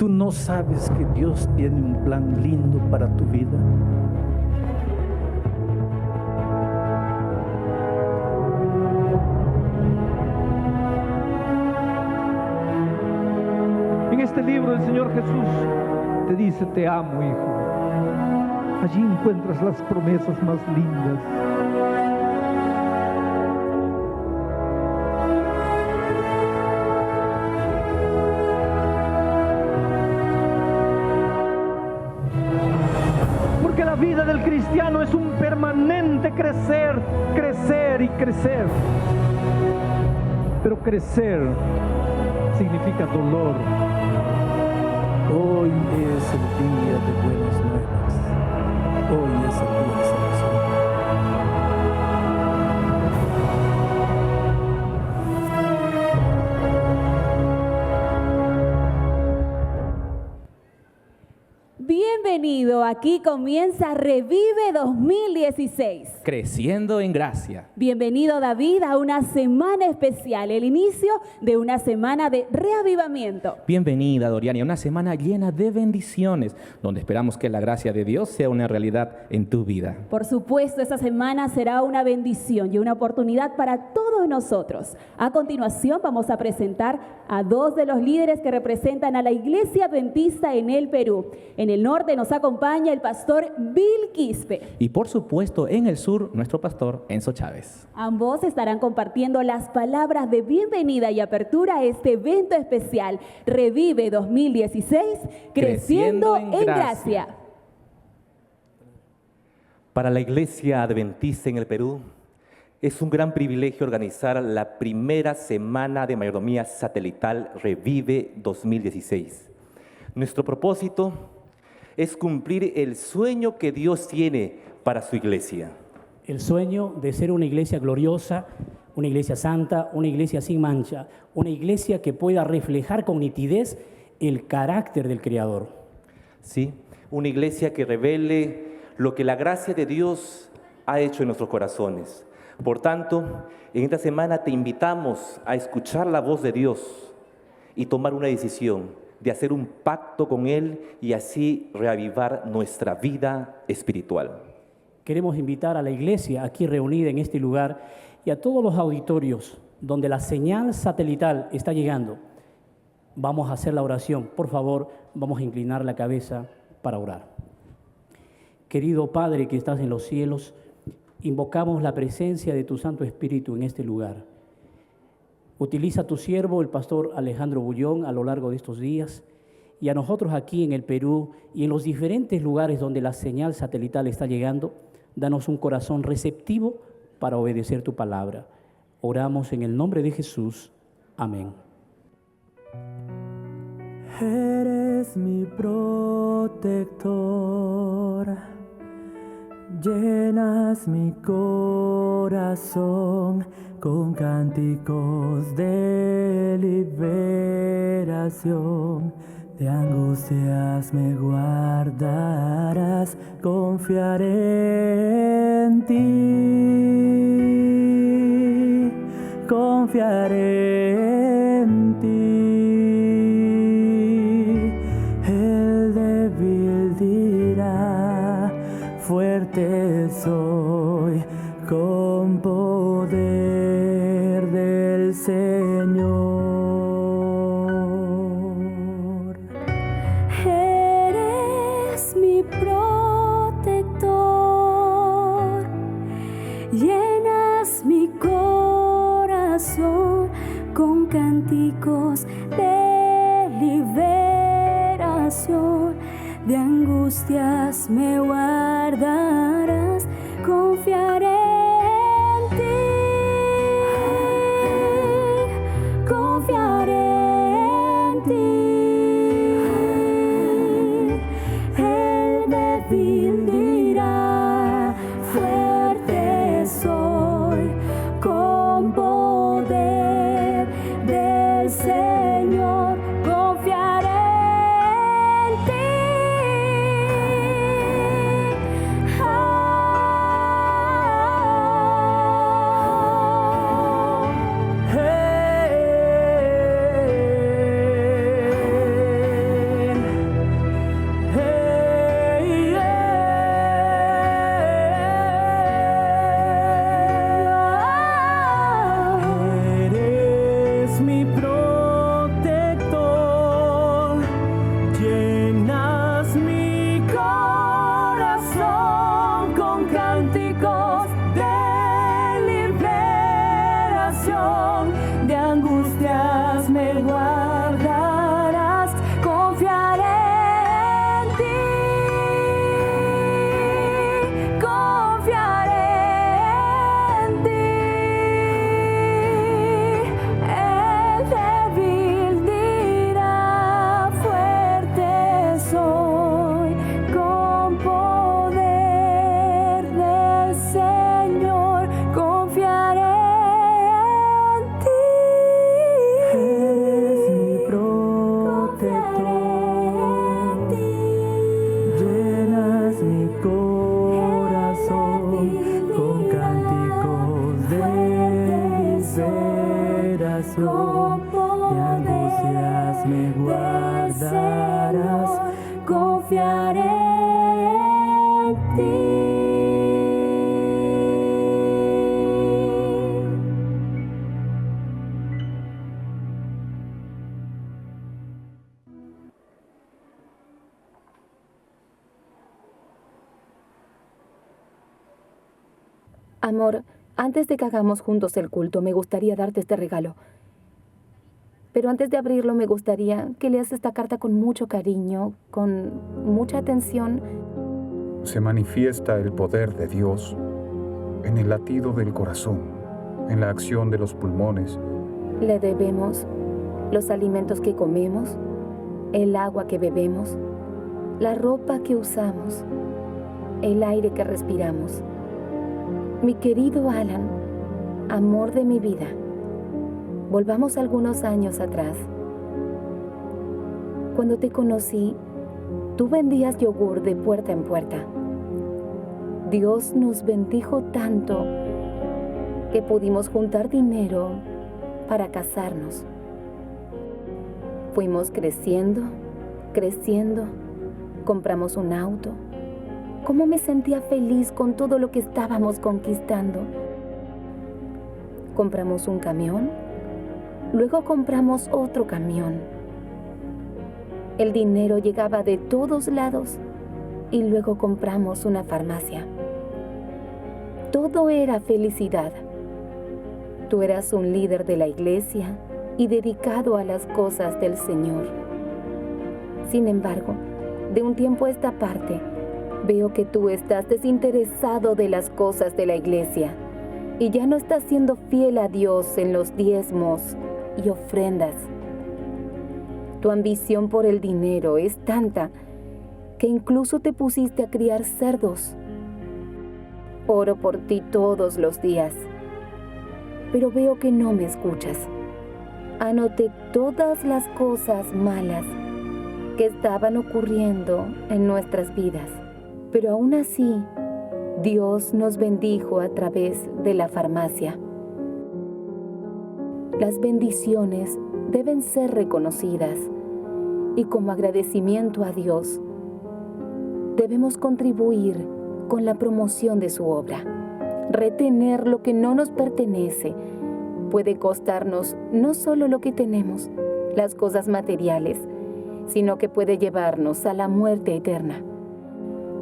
¿Tú no sabes que Dios tiene un plan lindo para tu vida? En este libro el Señor Jesús te dice: te amo, hijo. Allí encuentras las promesas más lindas. Porque la vida del cristiano es un permanente crecer, crecer y crecer. Pero crecer significa dolor. Hoy es el día de buenas nuevas. Hoy es el día de salvación. Bienvenido, aquí comienza Revive 2016. Creciendo en gracia. Bienvenido, David, a una semana especial, el inicio de una semana de reavivamiento. Bienvenida, Doriani, a una semana llena de bendiciones, donde esperamos que la gracia de Dios sea una realidad en tu vida. Por supuesto, esta semana será una bendición y una oportunidad para todos nosotros. A continuación, vamos a presentar a dos de los líderes que representan a la Iglesia Adventista en el Perú. En el norte nos acompaña el pastor Bill Quispe. Y por supuesto, en el sur, nuestro pastor Enzo Chávez. Ambos estarán compartiendo las palabras de bienvenida y apertura a este evento especial, Revive 2016, Creciendo en Gracia. Para la Iglesia Adventista en el Perú, es un gran privilegio organizar la primera semana de mayordomía satelital Revive 2016. Nuestro propósito es cumplir el sueño que Dios tiene para su iglesia. El sueño de ser una iglesia gloriosa, una iglesia santa, una iglesia sin mancha, una iglesia que pueda reflejar con nitidez el carácter del Creador. Sí, una iglesia que revele lo que la gracia de Dios ha hecho en nuestros corazones. Por tanto, en esta semana te invitamos a escuchar la voz de Dios y tomar una decisión de hacer un pacto con Él y así reavivar nuestra vida espiritual. Queremos invitar a la iglesia aquí reunida en este lugar y a todos los auditorios donde la señal satelital está llegando. Vamos a hacer la oración. Por favor, vamos a inclinar la cabeza para orar. Querido Padre que estás en los cielos, invocamos la presencia de tu Santo Espíritu en este lugar. Utiliza a tu siervo, el pastor Alejandro Bullón, a lo largo de estos días, y a nosotros aquí en el Perú y en los diferentes lugares donde la señal satelital está llegando, danos un corazón receptivo para obedecer tu palabra. Oramos en el nombre de Jesús. Amén. Eres mi protector, llenas mi corazón con cánticos de liberación. De angustias me guardarás, confiaré en ti, confiaré en ti. El débil dirá, fuerte soy, con poder del Señor. Eres mi protector, llenas mi corazón con cánticos de liberación. De angustias me guardarás, confiaré en ti, confiaré en ti. El débil dirá, fuerte soy, con poder del Señor, confiaré en ti. Amor, antes de que hagamos juntos el culto, me gustaría darte este regalo. Pero antes de abrirlo, me gustaría que leas esta carta con mucho cariño, con mucha atención. Se manifiesta el poder de Dios en el latido del corazón, en la acción de los pulmones. Le debemos los alimentos que comemos, el agua que bebemos, la ropa que usamos, el aire que respiramos. Mi querido Alan, amor de mi vida, volvamos algunos años atrás. Cuando te conocí, tú vendías yogur de puerta en puerta. Dios nos bendijo tanto que pudimos juntar dinero para casarnos. Fuimos creciendo, compramos un auto. Cómo me sentía feliz con todo lo que estábamos conquistando. Compramos un camión, luego compramos otro camión. El dinero llegaba de todos lados y luego compramos una farmacia. Todo era felicidad. Tú eras un líder de la iglesia y dedicado a las cosas del Señor. Sin embargo, de un tiempo a esta parte, veo que tú estás desinteresado de las cosas de la iglesia y ya no estás siendo fiel a Dios en los diezmos y ofrendas. Tu ambición por el dinero es tanta que incluso te pusiste a criar cerdos. Oro por ti todos los días, pero veo que no me escuchas. Anoté todas las cosas malas que estaban ocurriendo en nuestras vidas, pero aún así, Dios nos bendijo a través de la farmacia. Las bendiciones deben ser reconocidas y como agradecimiento a Dios, debemos contribuir con la promoción de su obra. Retener lo que no nos pertenece puede costarnos no solo lo que tenemos, las cosas materiales, sino que puede llevarnos a la muerte eterna.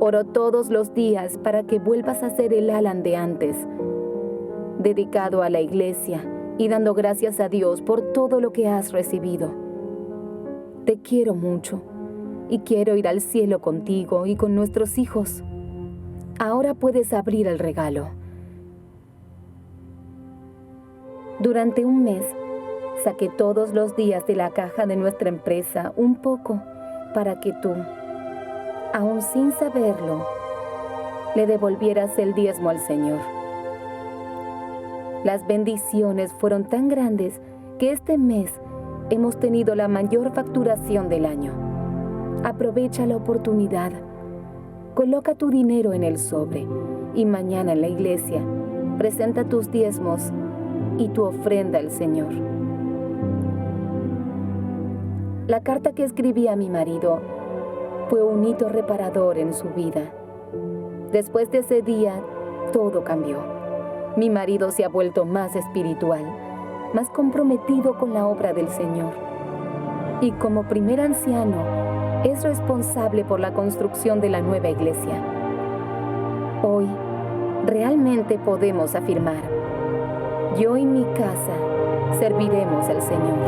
Oro todos los días para que vuelvas a ser el Alan de antes, dedicado a la iglesia y dando gracias a Dios por todo lo que has recibido. Te quiero mucho y quiero ir al cielo contigo y con nuestros hijos. Ahora puedes abrir el regalo. Durante un mes, saqué todos los días de la caja de nuestra empresa un poco para que tú, aún sin saberlo, le devolvieras el diezmo al Señor. Las bendiciones fueron tan grandes que este mes hemos tenido la mayor facturación del año. Aprovecha la oportunidad. Coloca tu dinero en el sobre y mañana en la iglesia presenta tus diezmos y tu ofrenda al Señor. La carta que escribí a mi marido fue un hito reparador en su vida. Después de ese día, todo cambió. Mi marido se ha vuelto más espiritual, más comprometido con la obra del Señor. Y como primer anciano, es responsable por la construcción de la nueva iglesia. Hoy, realmente podemos afirmar: yo y mi casa serviremos al Señor.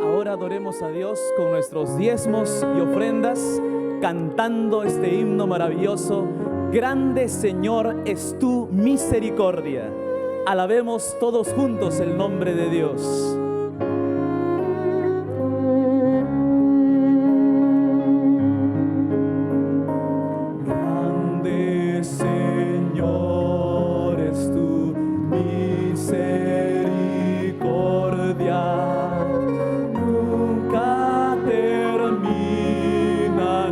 Ahora adoremos a Dios con nuestros diezmos y ofrendas, cantando este himno maravilloso: Grande Señor es tu misericordia. Alabemos todos juntos el nombre de Dios. Grande Señor es tu misericordia. Nunca termina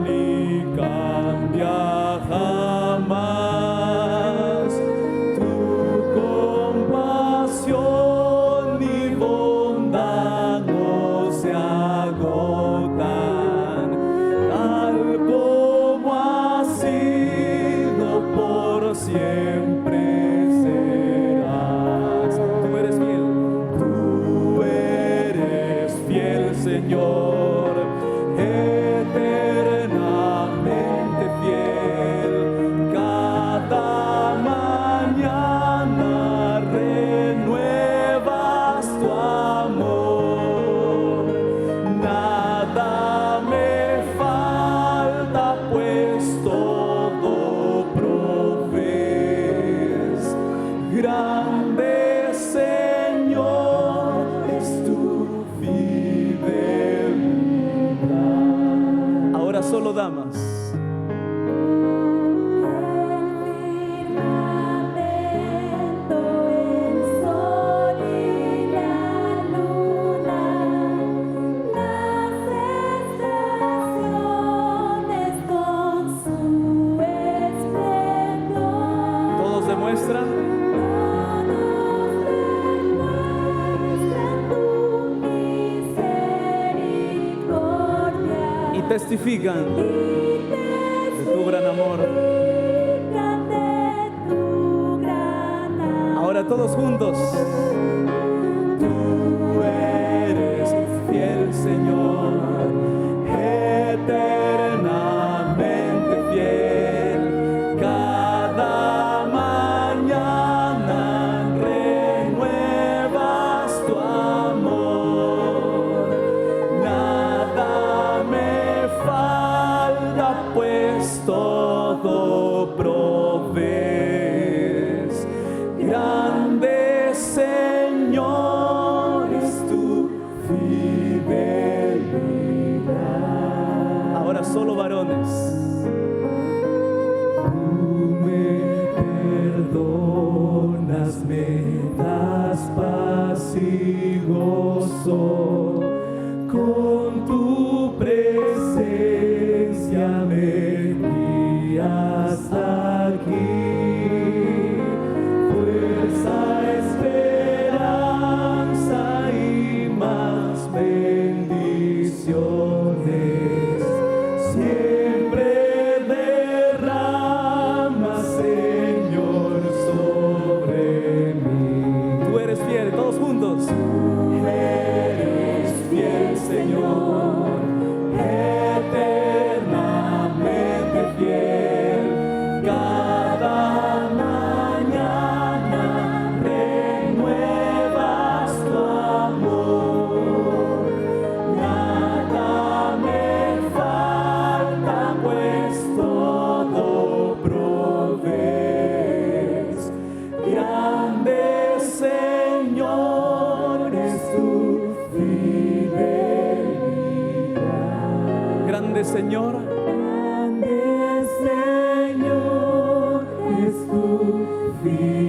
ni cambia jamás. Tu compasión y bondad Grande Señor es tu fidelidad. Ahora solo damas. Testifican de tu gran amor. Ahora todos juntos. Tú eres fiel, Señor, eternamente fiel. Cada mañana renuevas tu amor. Nada me falta, pues todo provees. Grande Señor es tu fidelidad. Ahora solo varones. Tú me perdonas, me das paz y gozo. Con tu presencia me guías aquí, fuerza, esperanza y más bendiciones. Siempre derramas, Señor, sobre mí. Tú eres fiel, todos juntos. Eres fiel, Señor, eternamente fiel. Cada mañana renuevas tu amor. Nada me falta, pues todo provees. Grande Señor es tu fidelidad. Grande Señor. Grande Señor es tu fidelidad.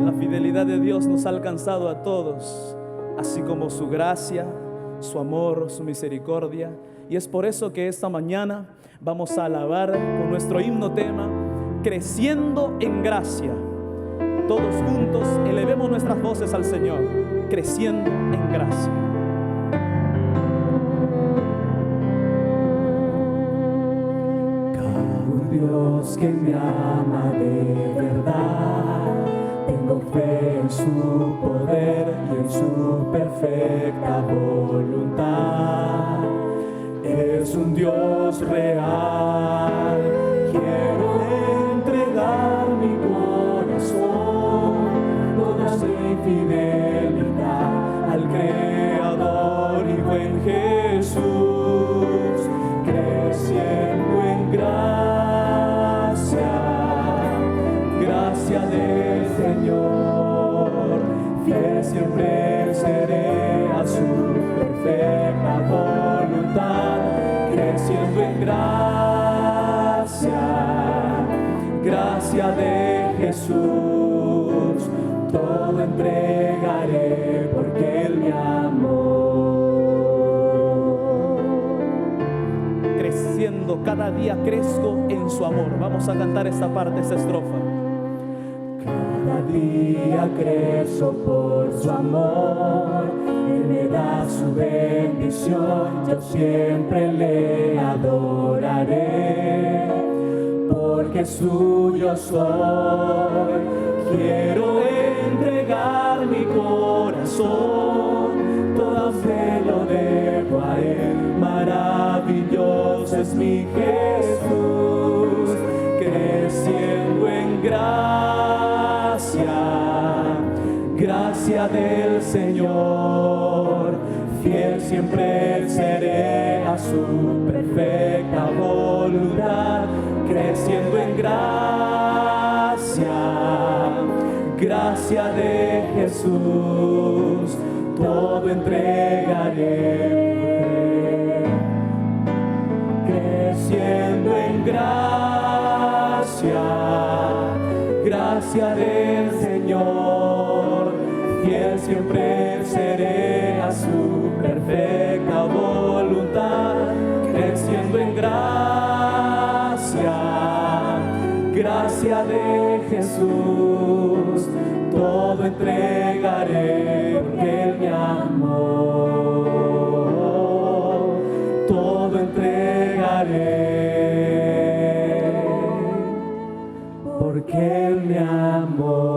La fidelidad de Dios nos ha alcanzado a todos, así como su gracia, su amor, su misericordia. Y es por eso que esta mañana vamos a alabar con nuestro himno tema, Creciendo en Gracia. Todos juntos elevemos nuestras voces al Señor, creciendo en gracia. Un Dios que me ama de verdad, tengo fe en su poder y en su perfecta voluntad. Es un Dios real, quiero entregar mi corazón, toda su fidelidad al Creador y buen Jesús, creciendo en gracia, gracia del Señor, fiel siempre seré a su perfecta voluntad, creciendo en gracia, gracia de Jesús, todo entregaré porque Él me amó. Creciendo, cada día crezco en su amor. Vamos a cantar esta parte, esta estrofa. Cada día crezco por su amor, Él me da su bendición, yo siempre le adoraré, porque suyo soy. Quiero entregar mi corazón, toda fe lo dejo a Él, maravilloso es mi Jesús, creciendo en gracia, gracia del Señor, fiel siempre seré a su perfecta voluntad. gracia, gracia de Jesús, todo entregaré, creciendo en gracia, gracia del Señor, fiel siempre seré a su perfecta voluntad, creciendo en gracia, gracia de Jesús, todo entregaré, porque Él me amó, todo entregaré, porque Él me amó.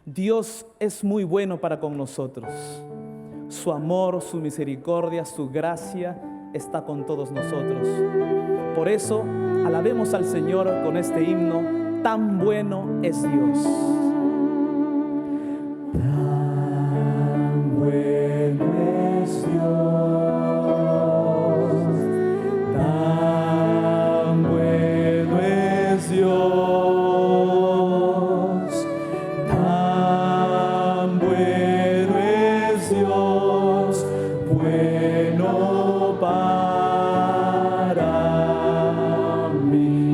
Dios es muy bueno para con nosotros. Su amor, su misericordia, su gracia está con todos nosotros. Por eso, alabemos al Señor con este himno, tan bueno es Dios. Tan bueno es Dios, tan bueno es Dios.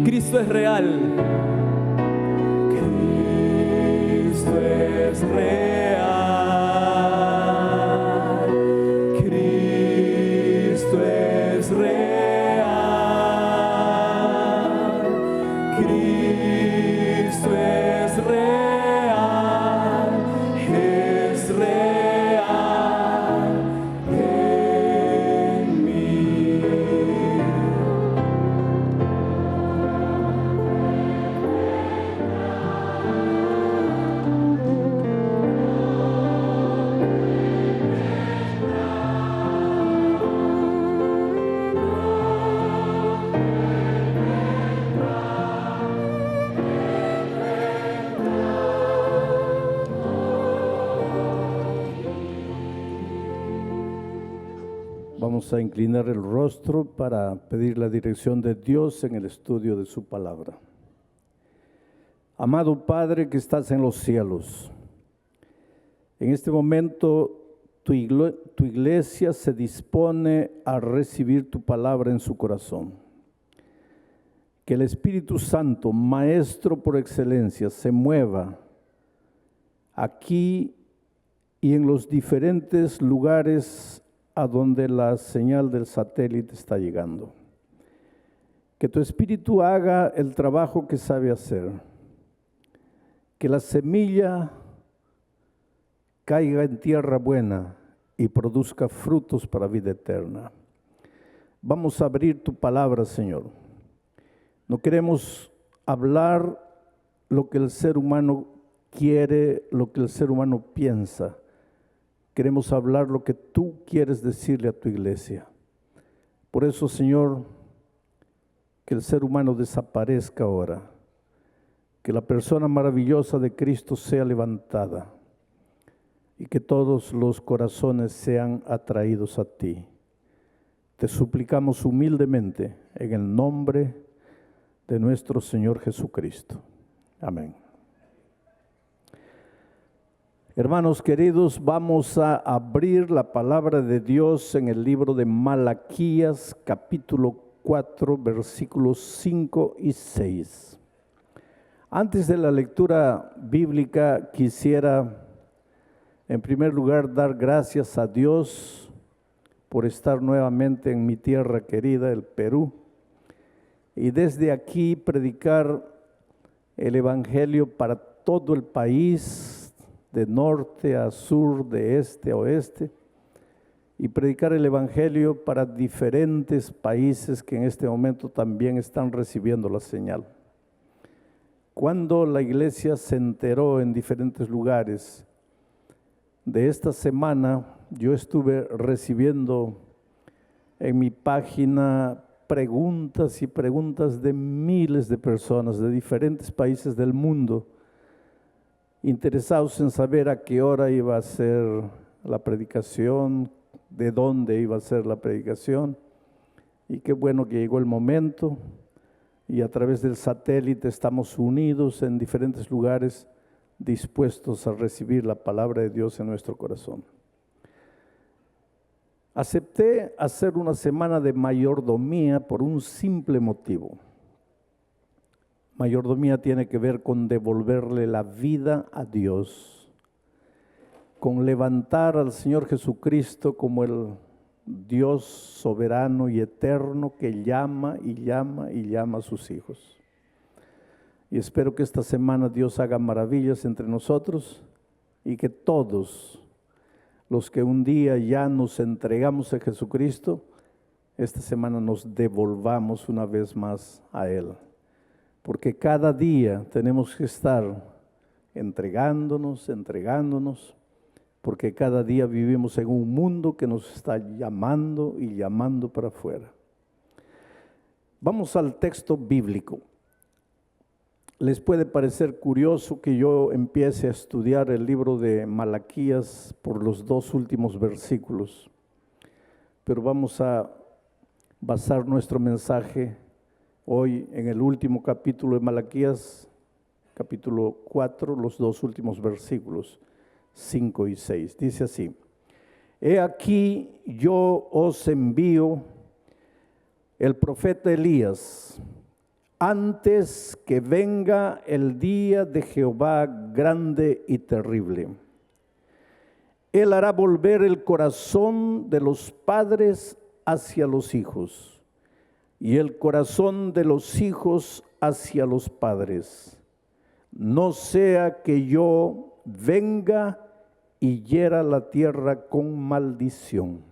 Cristo es real. Cristo es real. Cristo es real. Cristo es real. Es real en mí. Vamos a inclinar el rostro para pedir la dirección de Dios en el estudio de su palabra. Amado Padre que estás en los cielos, en este momento tu iglesia se dispone a recibir tu palabra en su corazón. Que el Espíritu Santo, Maestro por excelencia, se mueva aquí y en los diferentes lugares a donde la señal del satélite está llegando. Que tu Espíritu haga el trabajo que sabe hacer. Que la semilla caiga en tierra buena y produzca frutos para vida eterna. Vamos a abrir tu palabra, Señor. No queremos hablar lo que el ser humano quiere, lo que el ser humano piensa. Queremos hablar lo que tú quieres decirle a tu iglesia. Por eso, Señor, que el ser humano desaparezca ahora. Que la persona maravillosa de Cristo sea levantada. Y que todos los corazones sean atraídos a ti. Te suplicamos humildemente en el nombre de nuestro Señor Jesucristo. Amén. Hermanos queridos, vamos a abrir la palabra de Dios en el libro de Malaquías, capítulo 4, versículos 5 y 6. Antes de la lectura bíblica, quisiera en primer lugar dar gracias a Dios por estar nuevamente en mi tierra querida, el Perú, y desde aquí predicar el Evangelio para todo el país, de norte a sur, de este a oeste, y predicar el Evangelio para diferentes países que en este momento también están recibiendo la señal. Cuando la iglesia se enteró en diferentes lugares de esta semana, yo estuve recibiendo en mi página preguntas y preguntas de miles de personas de diferentes países del mundo, interesados en saber a qué hora iba a ser la predicación, de dónde iba a ser la predicación, y qué bueno que llegó el momento, y a través del satélite estamos unidos en diferentes lugares, dispuestos a recibir la palabra de Dios en nuestro corazón. Acepté hacer una semana de mayordomía por un simple motivo. Mayordomía tiene que ver con devolverle la vida a Dios, con levantar al Señor Jesucristo como el Dios soberano y eterno que llama y llama y llama a sus hijos. Y espero que esta semana Dios haga maravillas entre nosotros y que todos los que un día ya nos entregamos a Jesucristo, esta semana nos devolvamos una vez más a Él. Porque cada día tenemos que estar entregándonos, porque cada día vivimos en un mundo que nos está llamando y llamando para afuera. Vamos al texto bíblico. Les puede parecer curioso que yo empiece a estudiar el libro de Malaquías por los 2 últimos versículos, pero vamos a basar nuestro mensaje hoy en el último capítulo de Malaquías, capítulo 4, los 2 últimos versículos, 5 y 6. Dice así: He aquí yo os envío el profeta Elías, antes que venga el día de Jehová grande y terrible. Él hará volver el corazón de los padres hacia los hijos, y el corazón de los hijos hacia los padres. No sea que yo venga y hiera la tierra con maldición.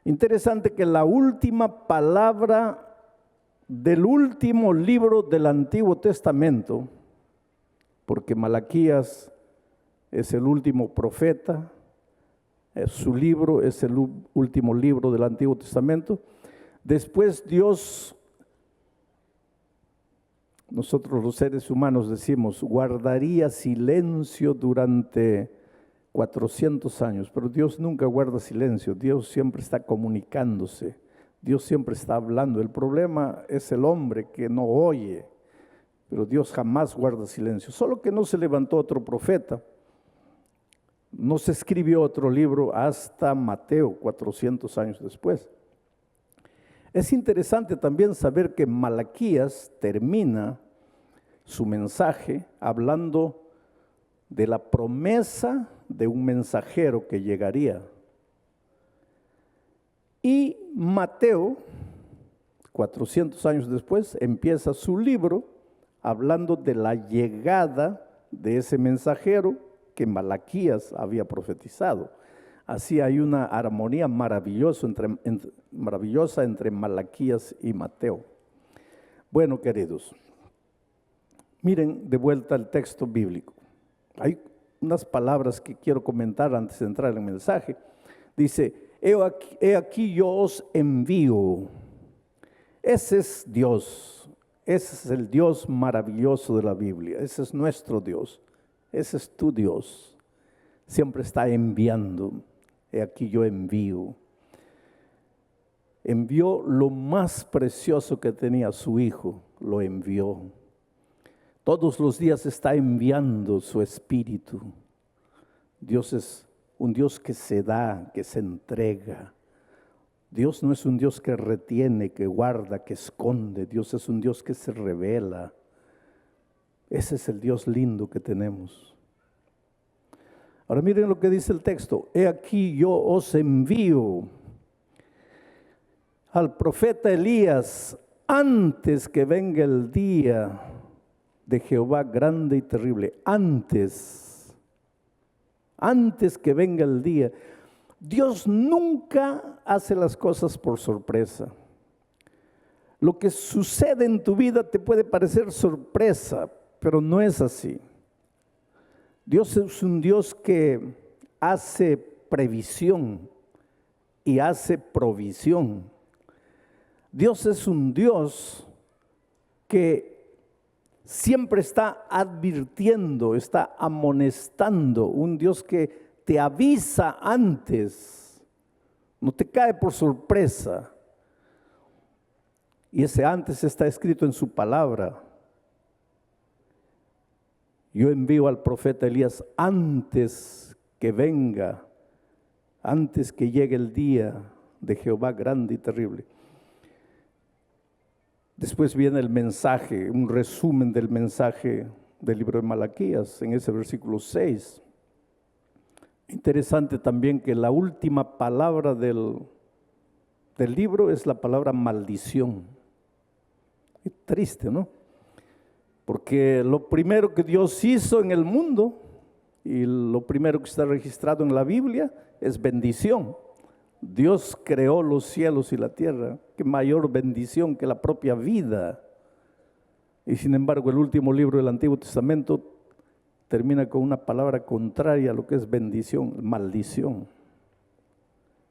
Interesante que la última palabra del último libro del Antiguo Testamento, porque Malaquías es el último profeta, su libro es el último libro del Antiguo Testamento. Después Dios, nosotros los seres humanos decimos, guardaría silencio durante 400 años, pero Dios nunca guarda silencio, Dios siempre está comunicándose. Dios siempre está hablando. El problema es el hombre que no oye, pero Dios jamás guarda silencio. Solo que no se levantó otro profeta, no se escribió otro libro hasta Mateo, 400 años después. Es interesante también saber que Malaquías termina su mensaje hablando de la promesa de un mensajero que llegaría. Y Mateo, 400 años después, empieza su libro hablando de la llegada de ese mensajero que Malaquías había profetizado. Así hay una armonía maravillosa entre Malaquías y Mateo. Bueno, queridos, miren de vuelta el texto bíblico. Hay unas palabras que quiero comentar antes de entrar en el mensaje. Dice: He aquí yo os envío. Ese es Dios, ese es el Dios maravilloso de la Biblia, ese es nuestro Dios, ese es tu Dios. Siempre está enviando. He aquí yo envío. Envió lo más precioso que tenía, su Hijo, lo envió. Todos los días está enviando su Espíritu. Dios es un Dios que se da, que se entrega. Dios no es un Dios que retiene, que guarda, que esconde. Dios es un Dios que se revela. Ese es el Dios lindo que tenemos. Ahora miren lo que dice el texto. He aquí yo os envío al profeta Elías antes que venga el día de Jehová grande y terrible. Antes que venga el día. Dios nunca hace las cosas por sorpresa. Lo que sucede en tu vida te puede parecer sorpresa, pero no es así. Dios es un Dios que hace previsión y hace provisión. Dios es un Dios que siempre está advirtiendo, está amonestando, un Dios que te avisa antes, no te cae por sorpresa. Y ese antes está escrito en su palabra. Yo envío al profeta Elías antes que venga, antes que llegue el día de Jehová grande y terrible. Después viene el mensaje, un resumen del mensaje del libro de Malaquías, en ese versículo 6. Interesante también que la última palabra del libro es la palabra maldición. Qué triste, ¿no? Porque lo primero que Dios hizo en el mundo y lo primero que está registrado en la Biblia es bendición. Dios creó los cielos y la tierra. Qué mayor bendición que la propia vida. Y sin embargo, el último libro del Antiguo Testamento termina con una palabra contraria a lo que es bendición, maldición.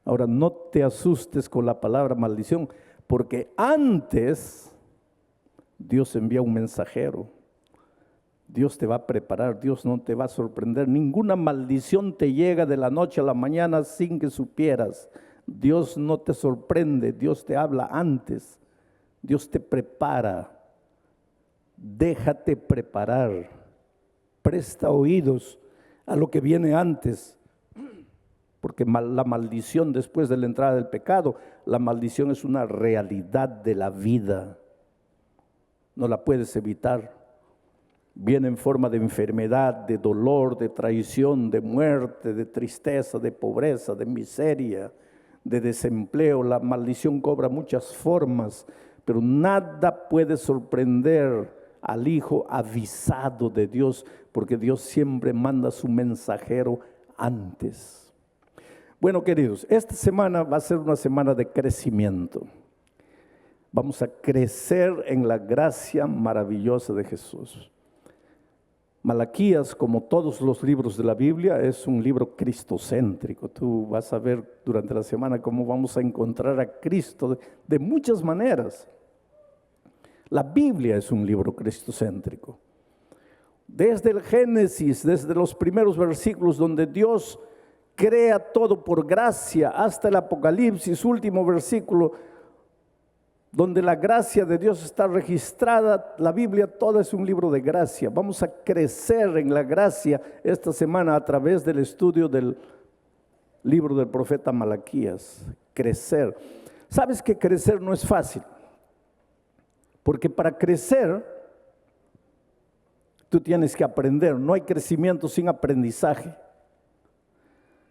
Ahora, no te asustes con la palabra maldición, porque antes Dios envía un mensajero. Dios te va a preparar, Dios no te va a sorprender. Ninguna maldición te llega de la noche a la mañana sin que supieras. Dios no te sorprende, Dios te habla antes. Dios te prepara. Déjate preparar. Presta oídos a lo que viene antes. Porque la maldición después de la entrada del pecado, la maldición es una realidad de la vida. No la puedes evitar. Viene en forma de enfermedad, de dolor, de traición, de muerte, de tristeza, de pobreza, de miseria, de desempleo. La maldición cobra muchas formas, pero nada puede sorprender al hijo avisado de Dios, porque Dios siempre manda su mensajero antes. Bueno, queridos, esta semana va a ser una semana de crecimiento. Vamos a crecer en la gracia maravillosa de Jesús. Malaquías, como todos los libros de la Biblia, es un libro cristocéntrico. Tú vas a ver durante la semana cómo vamos a encontrar a Cristo de muchas maneras. La Biblia es un libro cristocéntrico. Desde el Génesis, desde los primeros versículos donde Dios crea todo por gracia, hasta el Apocalipsis, último versículo, donde la gracia de Dios está registrada, la Biblia toda es un libro de gracia. Vamos a crecer en la gracia esta semana a través del estudio del libro del profeta Malaquías. Crecer. ¿Sabes que crecer no es fácil? Porque para crecer, tú tienes que aprender. No hay crecimiento sin aprendizaje.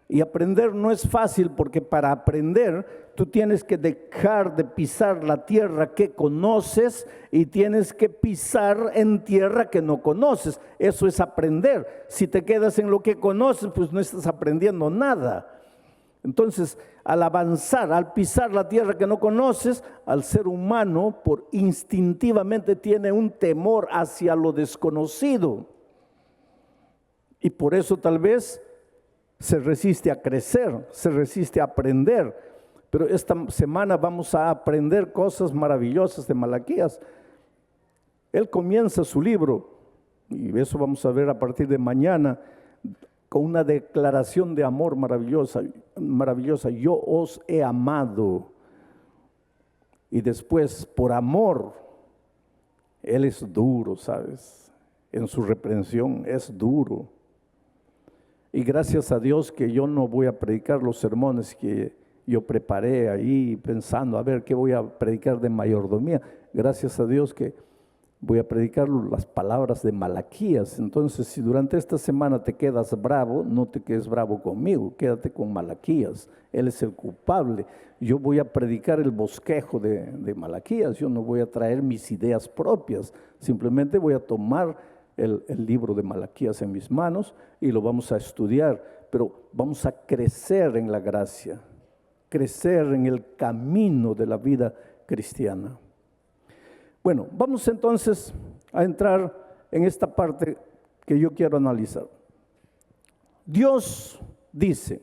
Y aprender no es fácil porque para aprender tú tienes que dejar de pisar la tierra que conoces y tienes que pisar en tierra que no conoces. Eso es aprender. Si te quedas en lo que conoces, pues no estás aprendiendo nada. Entonces, al avanzar, al pisar la tierra que no conoces, al ser humano instintivamente tiene un temor hacia lo desconocido. Y por eso tal vez se resiste a crecer, se resiste a aprender. Pero esta semana vamos a aprender cosas maravillosas de Malaquías. Él comienza su libro, y eso vamos a ver a partir de mañana, con una declaración de amor maravillosa. Yo os he amado. Y después, por amor, Él es duro, ¿sabes? En su reprensión es duro. Y gracias a Dios que yo no voy a predicar los sermones que yo preparé ahí pensando, a ver, ¿qué voy a predicar de mayordomía? Gracias a Dios que voy a predicar las palabras de Malaquías. Entonces, si durante esta semana te quedas bravo, no te quedes bravo conmigo, quédate con Malaquías. Él es el culpable. Yo voy a predicar el bosquejo de Malaquías. Yo no voy a traer mis ideas propias. Simplemente voy a tomar el libro de Malaquías en mis manos y lo vamos a estudiar. Pero vamos a crecer en la gracia, crecer en el camino de la vida cristiana. Bueno, vamos entonces a entrar en esta parte que yo quiero analizar. Dios dice,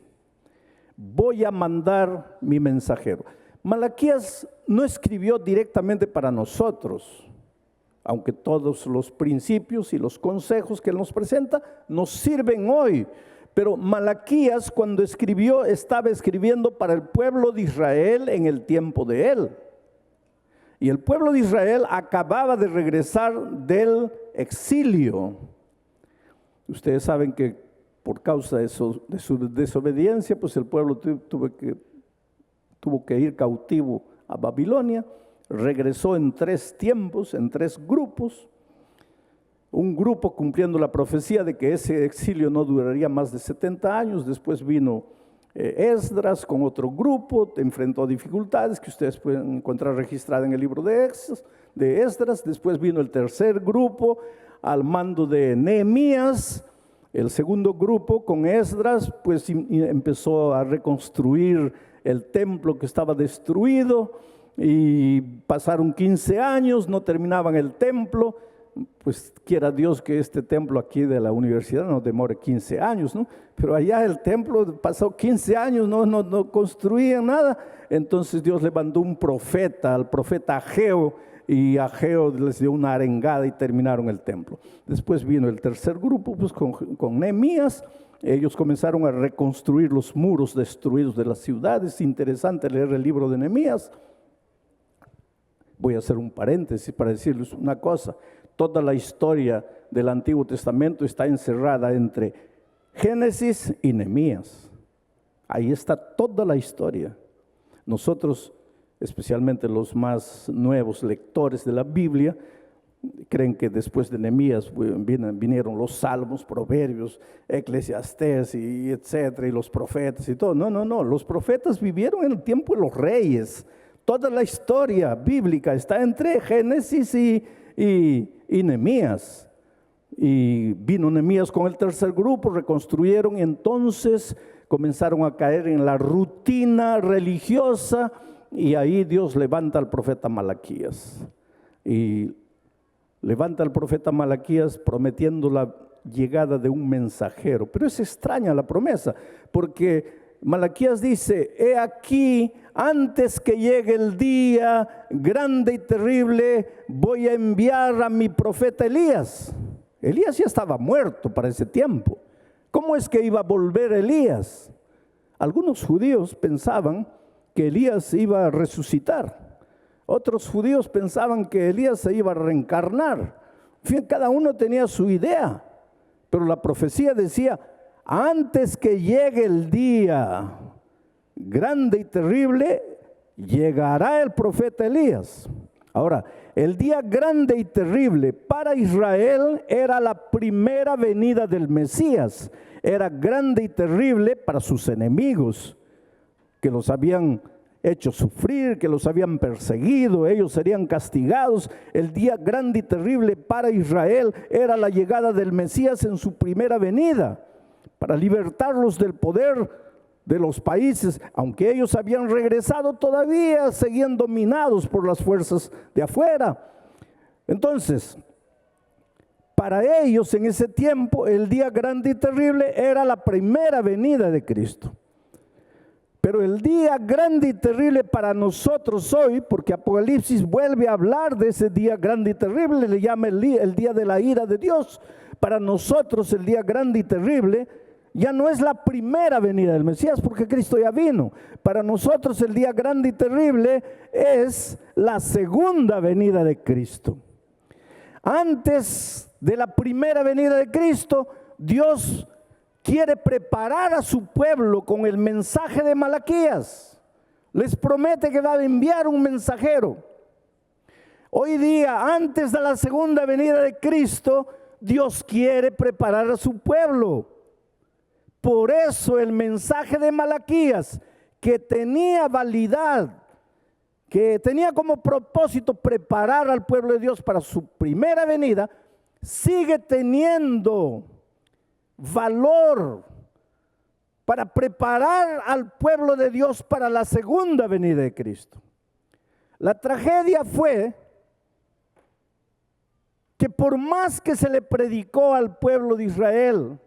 voy a mandar mi mensajero. Malaquías no escribió directamente para nosotros, aunque todos los principios y los consejos que él nos presenta nos sirven hoy. Pero Malaquías, cuando escribió, estaba escribiendo para el pueblo de Israel en el tiempo de él. Y el pueblo de Israel acababa de regresar del exilio. Ustedes saben que por causa de su desobediencia, pues el pueblo tuvo que ir cautivo a Babilonia. Regresó en 3 tiempos, en 3 grupos. Un grupo cumpliendo la profecía de que ese exilio no duraría más de 70 años. Después vino Esdras con otro grupo, enfrentó dificultades que ustedes pueden encontrar registradas en el libro de Esdras. Después vino el tercer grupo al mando de Nehemías. El segundo grupo con Esdras pues empezó a reconstruir el templo que estaba destruido y pasaron 15 años, no terminaban el templo. Pues quiera Dios que este templo aquí de la universidad no demore 15 años, ¿no? Pero allá el templo pasó 15 años, no construían nada. Entonces Dios le mandó un profeta, al profeta Ageo, y Ageo les dio una arengada y terminaron el templo. Después vino el tercer grupo, pues con Nehemías. Ellos comenzaron a reconstruir los muros destruidos de las ciudades. Interesante leer el libro de Nehemías. Voy a hacer un paréntesis para decirles una cosa. Toda la historia del Antiguo Testamento está encerrada entre Génesis y Nehemías. Ahí está toda la historia. Nosotros, especialmente los más nuevos lectores de la Biblia, creen que después de Nehemías vinieron los Salmos, Proverbios, Eclesiastés y etcétera, y los profetas y todo. No. Los profetas vivieron en el tiempo de los reyes. Toda la historia bíblica está entre Génesis y Nehemías. Y vino Nehemías con el tercer grupo, reconstruyeron y entonces comenzaron a caer en la rutina religiosa y ahí Dios levanta al profeta Malaquías. Y levanta al profeta Malaquías prometiendo la llegada de un mensajero. Pero es extraña la promesa porque Malaquías dice, he aquí, antes que llegue el día grande y terrible, voy a enviar a mi profeta Elías. Elías ya estaba muerto para ese tiempo. ¿Cómo es que iba a volver Elías? Algunos judíos pensaban que Elías iba a resucitar. Otros judíos pensaban que Elías se iba a reencarnar. En fin, cada uno tenía su idea. Pero la profecía decía, antes que llegue el día grande y terrible, llegará el profeta Elías. Ahora, el día grande y terrible para Israel era la primera venida del Mesías. Era grande y terrible para sus enemigos, que los habían hecho sufrir, que los habían perseguido, ellos serían castigados. El día grande y terrible para Israel era la llegada del Mesías en su primera venida, para libertarlos del poder de los países. Aunque ellos habían regresado, todavía seguían dominados por las fuerzas de afuera. Entonces, para ellos en ese tiempo, el día grande y terrible era la primera venida de Cristo. Pero el día grande y terrible para nosotros hoy, porque Apocalipsis vuelve a hablar de ese día grande y terrible, le llama el día de la ira de Dios. Para nosotros el día grande y terrible ya no es la primera venida del Mesías, porque Cristo ya vino. Para nosotros el día grande y terrible es la segunda venida de Cristo. Antes de la primera venida de Cristo, Dios quiere preparar a su pueblo con el mensaje de Malaquías. Les promete que va a enviar un mensajero. Hoy día, antes de la segunda venida de Cristo, Dios quiere preparar a su pueblo. Por eso el mensaje de Malaquías, que tenía validad, que tenía como propósito preparar al pueblo de Dios para su primera venida, sigue teniendo valor para preparar al pueblo de Dios para la segunda venida de Cristo. La tragedia fue que por más que se le predicó al pueblo de Israel,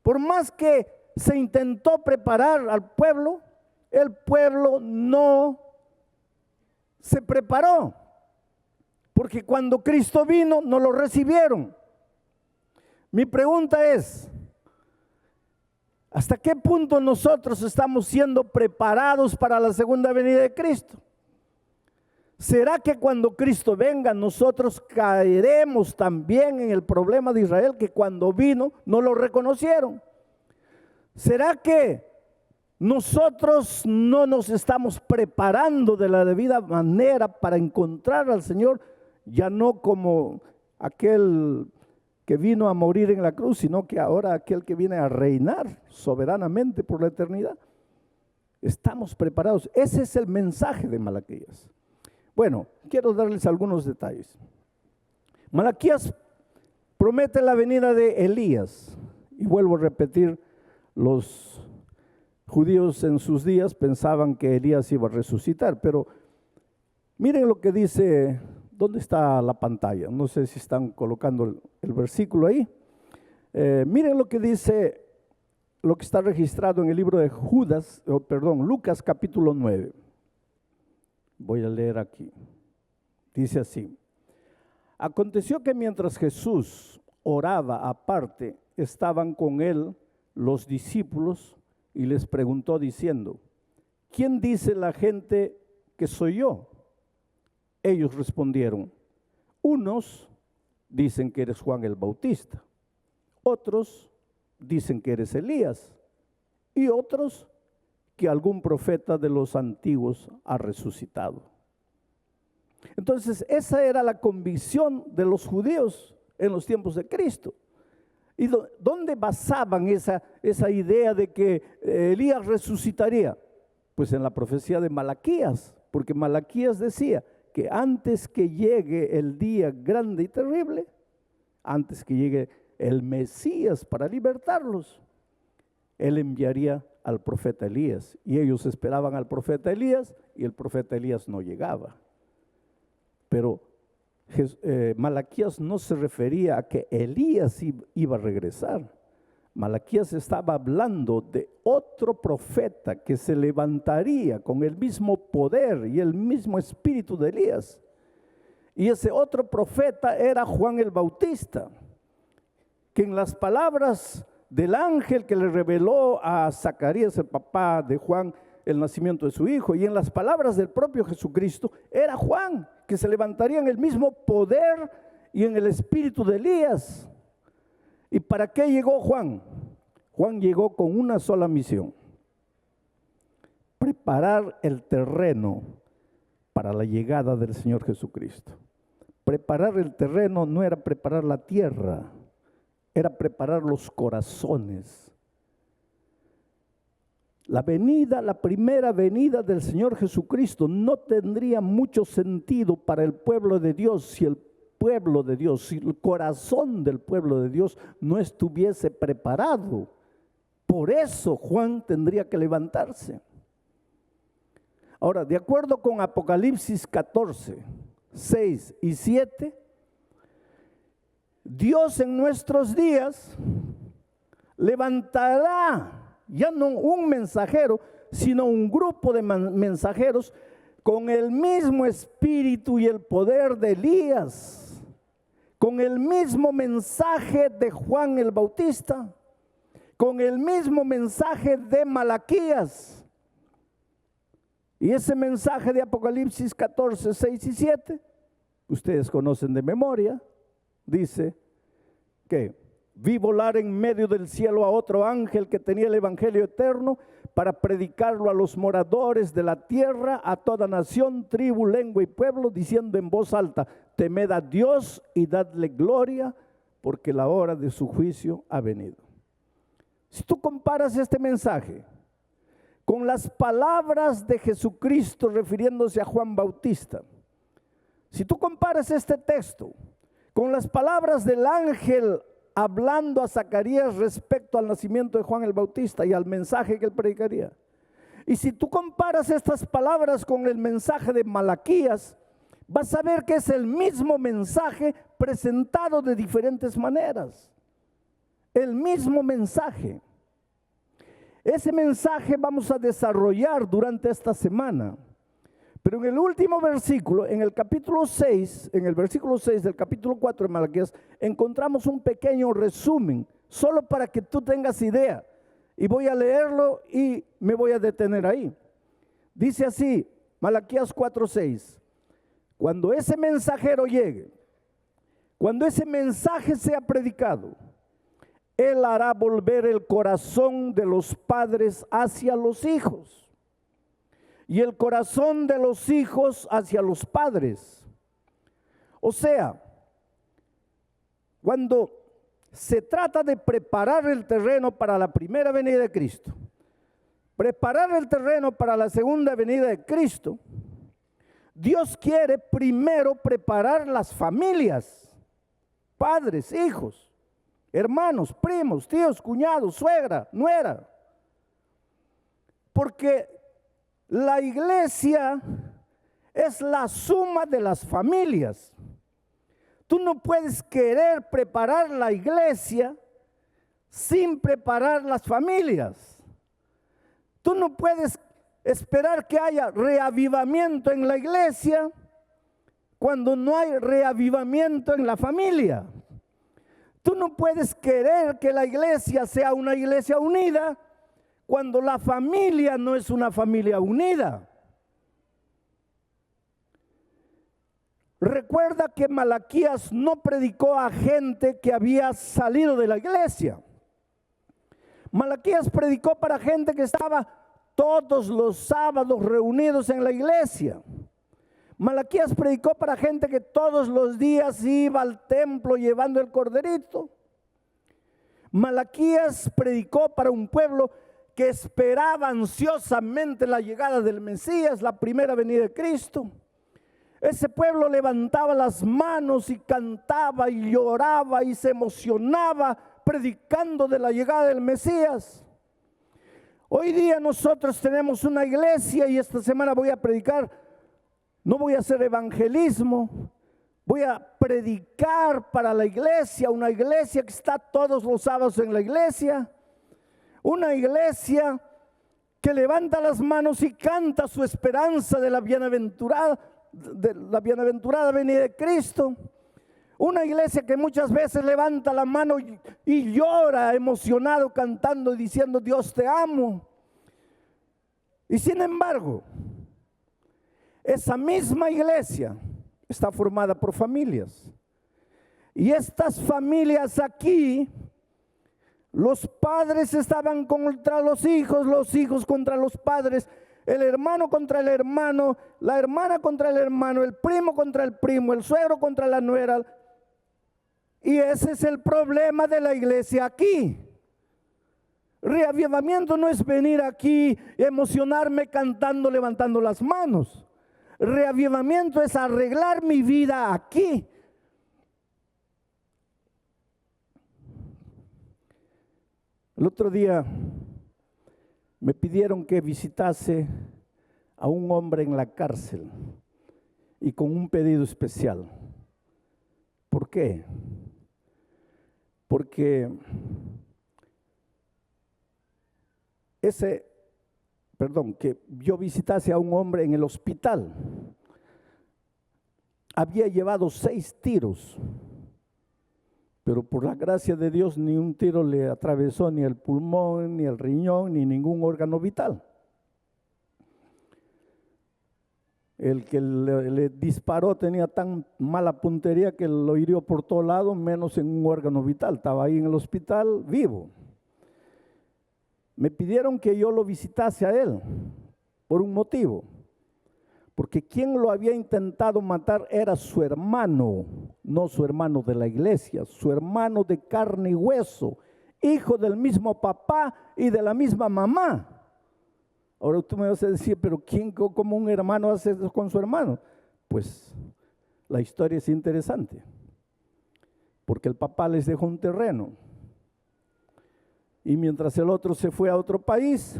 por más que se intentó preparar al pueblo, el pueblo no se preparó. Porque cuando Cristo vino, no lo recibieron. Mi pregunta es, ¿hasta qué punto nosotros estamos siendo preparados para la segunda venida de Cristo? ¿Será que cuando Cristo venga nosotros caeremos también en el problema de Israel, que cuando vino no lo reconocieron? ¿Será que nosotros no nos estamos preparando de la debida manera para encontrar al Señor, ya no como aquel que vino a morir en la cruz, sino que ahora aquel que viene a reinar soberanamente por la eternidad? Estamos preparados. Ese es el mensaje de Malaquías. Bueno, quiero darles algunos detalles. Malaquías promete la venida de Elías. Y vuelvo a repetir, los judíos en sus días pensaban que Elías iba a resucitar, pero miren lo que dice, ¿dónde está la pantalla? No sé si están colocando el versículo ahí. Miren lo que dice, lo que está registrado en el libro de Lucas capítulo 9. Voy a leer aquí. Dice así: aconteció que mientras Jesús oraba aparte, estaban con él los discípulos y les preguntó diciendo: ¿quién dice la gente que soy yo? Ellos respondieron: unos dicen que eres Juan el Bautista, otros dicen que eres Elías, y otros que algún profeta de los antiguos ha resucitado. Entonces, esa era la convicción de los judíos en los tiempos de Cristo. ¿Y dónde basaban esa idea de que Elías resucitaría? Pues en la profecía de Malaquías, porque Malaquías decía que antes que llegue el día grande y terrible, antes que llegue el Mesías para libertarlos, él enviaría al profeta Elías, y ellos esperaban al profeta Elías, y el profeta Elías no llegaba. Pero Malaquías no se refería a que Elías iba a regresar. Malaquías estaba hablando de otro profeta que se levantaría con el mismo poder y el mismo espíritu de Elías. Y ese otro profeta era Juan el Bautista, que en las palabras del ángel que le reveló a Zacarías, el papá de Juan, el nacimiento de su hijo, y en las palabras del propio Jesucristo, era Juan, que se levantaría en el mismo poder y en el espíritu de Elías. ¿Y para qué llegó Juan? Juan llegó con una sola misión: preparar el terreno para la llegada del Señor Jesucristo. Preparar el terreno no era preparar la tierra, era preparar los corazones. La primera venida del Señor Jesucristo no tendría mucho sentido para el pueblo de Dios si el corazón del pueblo de Dios no estuviese preparado. Por eso Juan tendría que levantarse. Ahora, de acuerdo con Apocalipsis 14, 6 y 7, Dios en nuestros días levantará ya no un mensajero, sino un grupo de mensajeros con el mismo espíritu y el poder de Elías, con el mismo mensaje de Juan el Bautista, con el mismo mensaje de Malaquías. Y ese mensaje de Apocalipsis 14, 6 y 7, ustedes conocen de memoria, dice que vi volar en medio del cielo a otro ángel que tenía el evangelio eterno para predicarlo a los moradores de la tierra, a toda nación, tribu, lengua y pueblo, diciendo en voz alta: temed a Dios y dadle gloria, porque la hora de su juicio ha venido. Si tú comparas este mensaje con las palabras de Jesucristo refiriéndose a Juan Bautista, si tú comparas este texto con las palabras del ángel hablando a Zacarías respecto al nacimiento de Juan el Bautista y al mensaje que él predicaría, y si tú comparas estas palabras con el mensaje de Malaquías, vas a ver que es el mismo mensaje presentado de diferentes maneras. El mismo mensaje. Ese mensaje vamos a desarrollar durante esta semana. Pero en el último versículo, en el capítulo 6, en el versículo 6 del capítulo 4 de Malaquías, encontramos un pequeño resumen, solo para que tú tengas idea. Y voy a leerlo y me voy a detener ahí. Dice así, Malaquías 4:6. Cuando ese mensajero llegue, cuando ese mensaje sea predicado, él hará volver el corazón de los padres hacia los hijos y el corazón de los hijos hacia los padres. O sea, cuando se trata de preparar el terreno para la primera venida de Cristo, preparar el terreno para la segunda venida de Cristo, Dios quiere primero preparar las familias, padres, hijos, hermanos, primos, tíos, cuñados, suegra, nuera. Porque la iglesia es la suma de las familias. Tú no puedes querer preparar la iglesia sin preparar las familias. Tú no puedes esperar que haya reavivamiento en la iglesia cuando no hay reavivamiento en la familia. Tú no puedes querer que la iglesia sea una iglesia unida cuando la familia no es una familia unida. Recuerda que Malaquías no predicó a gente que había salido de la iglesia. Malaquías predicó para gente que estaba todos los sábados reunidos en la iglesia. Malaquías predicó para gente que todos los días iba al templo llevando el corderito. Malaquías predicó para un pueblo que esperaba ansiosamente la llegada del Mesías, la primera venida de Cristo. Ese pueblo levantaba las manos y cantaba y lloraba y se emocionaba predicando de la llegada del Mesías. Hoy día nosotros tenemos una iglesia y esta semana voy a predicar, no voy a hacer evangelismo, voy a predicar para la iglesia, una iglesia que está todos los sábados en la iglesia. Una iglesia que levanta las manos y canta su esperanza de la bienaventurada venida de Cristo. Una iglesia que muchas veces levanta la mano y llora emocionado cantando y diciendo Dios te amo. Y sin embargo, esa misma iglesia está formada por familias. Y estas familias aquí, los padres estaban contra los hijos contra los padres, el hermano contra el hermano, la hermana contra el hermano, el primo contra el primo, el suegro contra la nuera. Y ese es el problema de la iglesia aquí. Reavivamiento no es venir aquí y emocionarme cantando, levantando las manos. Reavivamiento es arreglar mi vida aquí. El otro día me pidieron que visitase a un hombre en la cárcel y con un pedido especial. ¿Por qué? Porque que yo visitase a un hombre en el hospital. Había llevado 6 tiros. Pero por la gracia de Dios ni un tiro le atravesó ni el pulmón, ni el riñón, ni ningún órgano vital. El que le disparó tenía tan mala puntería que lo hirió por todo lado, menos en un órgano vital. Estaba ahí en el hospital vivo. Me pidieron que yo lo visitase a él por un motivo. Porque quien lo había intentado matar era su hermano, no su hermano de la iglesia, su hermano de carne y hueso, hijo del mismo papá y de la misma mamá. Ahora tú me vas a decir, pero ¿cómo un hermano hace eso con su hermano? Pues la historia es interesante, porque el papá les dejó un terreno y mientras el otro se fue a otro país,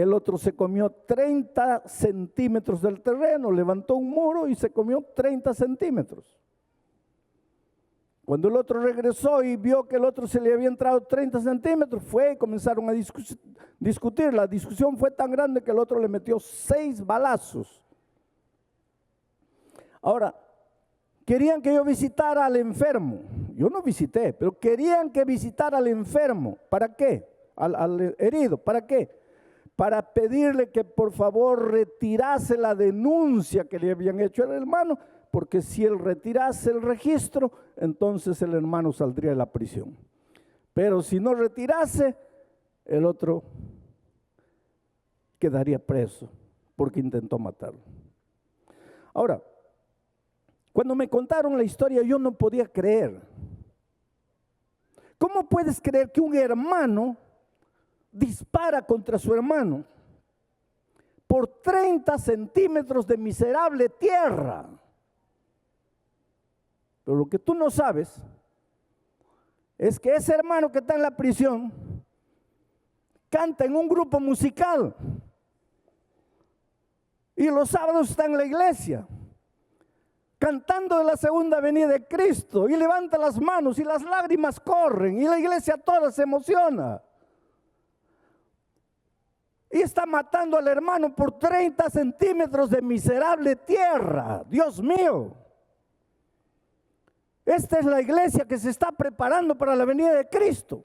el otro se comió 30 centímetros del terreno, levantó un muro y se comió 30 centímetros. Cuando el otro regresó y vio que el otro se le había entrado 30 centímetros, fue y comenzaron a discutir. La discusión fue tan grande que el otro le metió 6 balazos. Ahora, querían que yo visitara al enfermo. Yo no visité, pero querían que visitara al enfermo. ¿Para qué? Al herido. ¿Para qué? Para pedirle que por favor retirase la denuncia que le habían hecho al hermano, porque si él retirase el registro, entonces el hermano saldría de la prisión. Pero si no retirase, el otro quedaría preso porque intentó matarlo. Ahora, cuando me contaron la historia, yo no podía creer. ¿Cómo puedes creer que un hermano dispara contra su hermano por 30 centímetros de miserable tierra? Pero lo que tú no sabes es que ese hermano que está en la prisión canta en un grupo musical y los sábados está en la iglesia cantando de la segunda venida de Cristo y levanta las manos y las lágrimas corren y la iglesia toda se emociona. Y está matando al hermano por 30 centímetros de miserable tierra. Dios mío. Esta es la iglesia que se está preparando para la venida de Cristo.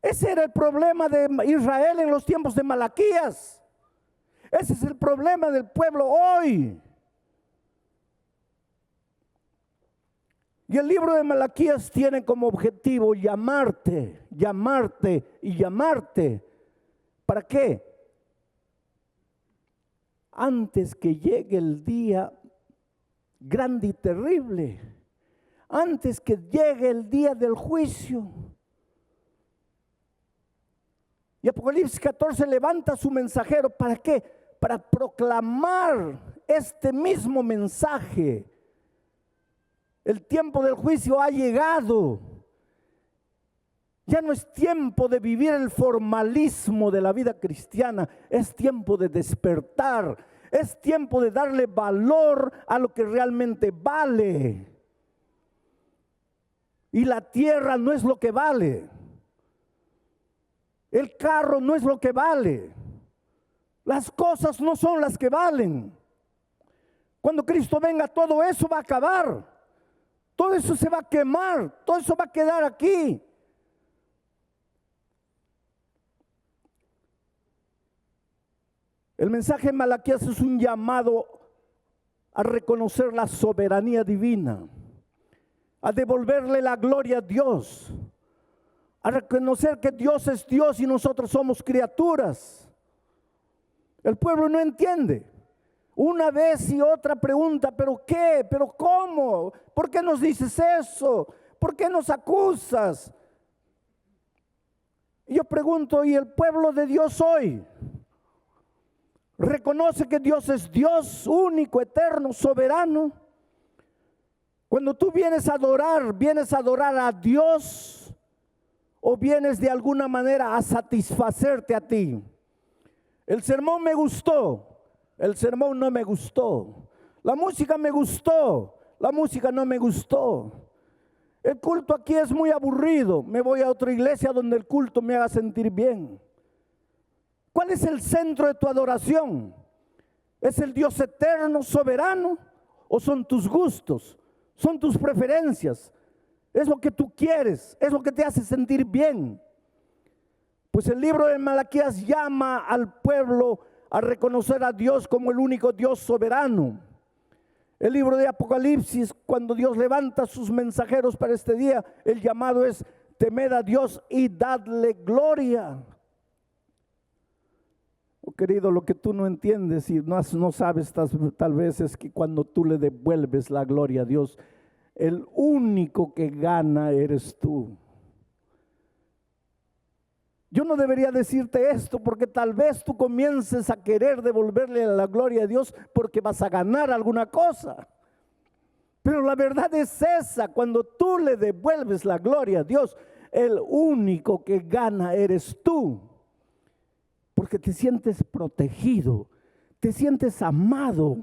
Ese era el problema de Israel en los tiempos de Malaquías. Ese es el problema del pueblo hoy. Y el libro de Malaquías tiene como objetivo llamarte, llamarte y llamarte. ¿Para qué? Antes que llegue el día grande y terrible, antes que llegue el día del juicio. Y Apocalipsis 14 levanta a su mensajero. ¿Para qué? Para proclamar este mismo mensaje. El tiempo del juicio ha llegado. Ya no es tiempo de vivir el formalismo de la vida cristiana, es tiempo de despertar, es tiempo de darle valor a lo que realmente vale. Y la tierra no es lo que vale. El carro no es lo que vale. Las cosas no son las que valen. Cuando Cristo venga, todo eso va a acabar. Todo eso se va a quemar. Todo eso va a quedar aquí. El mensaje de Malaquías es un llamado a reconocer la soberanía divina, a devolverle la gloria a Dios, a reconocer que Dios es Dios y nosotros somos criaturas. El pueblo no entiende. Una vez y otra pregunta, ¿pero qué? ¿Pero cómo? ¿Por qué nos dices eso? ¿Por qué nos acusas? Y yo pregunto, ¿y el pueblo de Dios hoy reconoce que Dios es Dios único, eterno, soberano? Cuando tú vienes a adorar a Dios o vienes de alguna manera a satisfacerte a ti. El sermón me gustó, el sermón no me gustó. La música me gustó, la música no me gustó. El culto aquí es muy aburrido, me voy a otra iglesia donde el culto me haga sentir bien. ¿Cuál es el centro de tu adoración? ¿Es el Dios eterno, soberano? ¿O son tus gustos? ¿Son tus preferencias? ¿Es lo que tú quieres? ¿Es lo que te hace sentir bien? Pues el libro de Malaquías llama al pueblo a reconocer a Dios como el único Dios soberano. El libro de Apocalipsis, cuando Dios levanta a sus mensajeros para este día, el llamado es: temed a Dios y dadle gloria. Oh, querido, lo que tú no entiendes y no sabes tal vez es que cuando tú le devuelves la gloria a Dios, el único que gana eres tú. Yo no debería decirte esto porque tal vez tú comiences a querer devolverle la gloria a Dios porque vas a ganar alguna cosa. Pero la verdad es esa: cuando tú le devuelves la gloria a Dios, el único que gana eres tú, porque te sientes protegido, te sientes amado.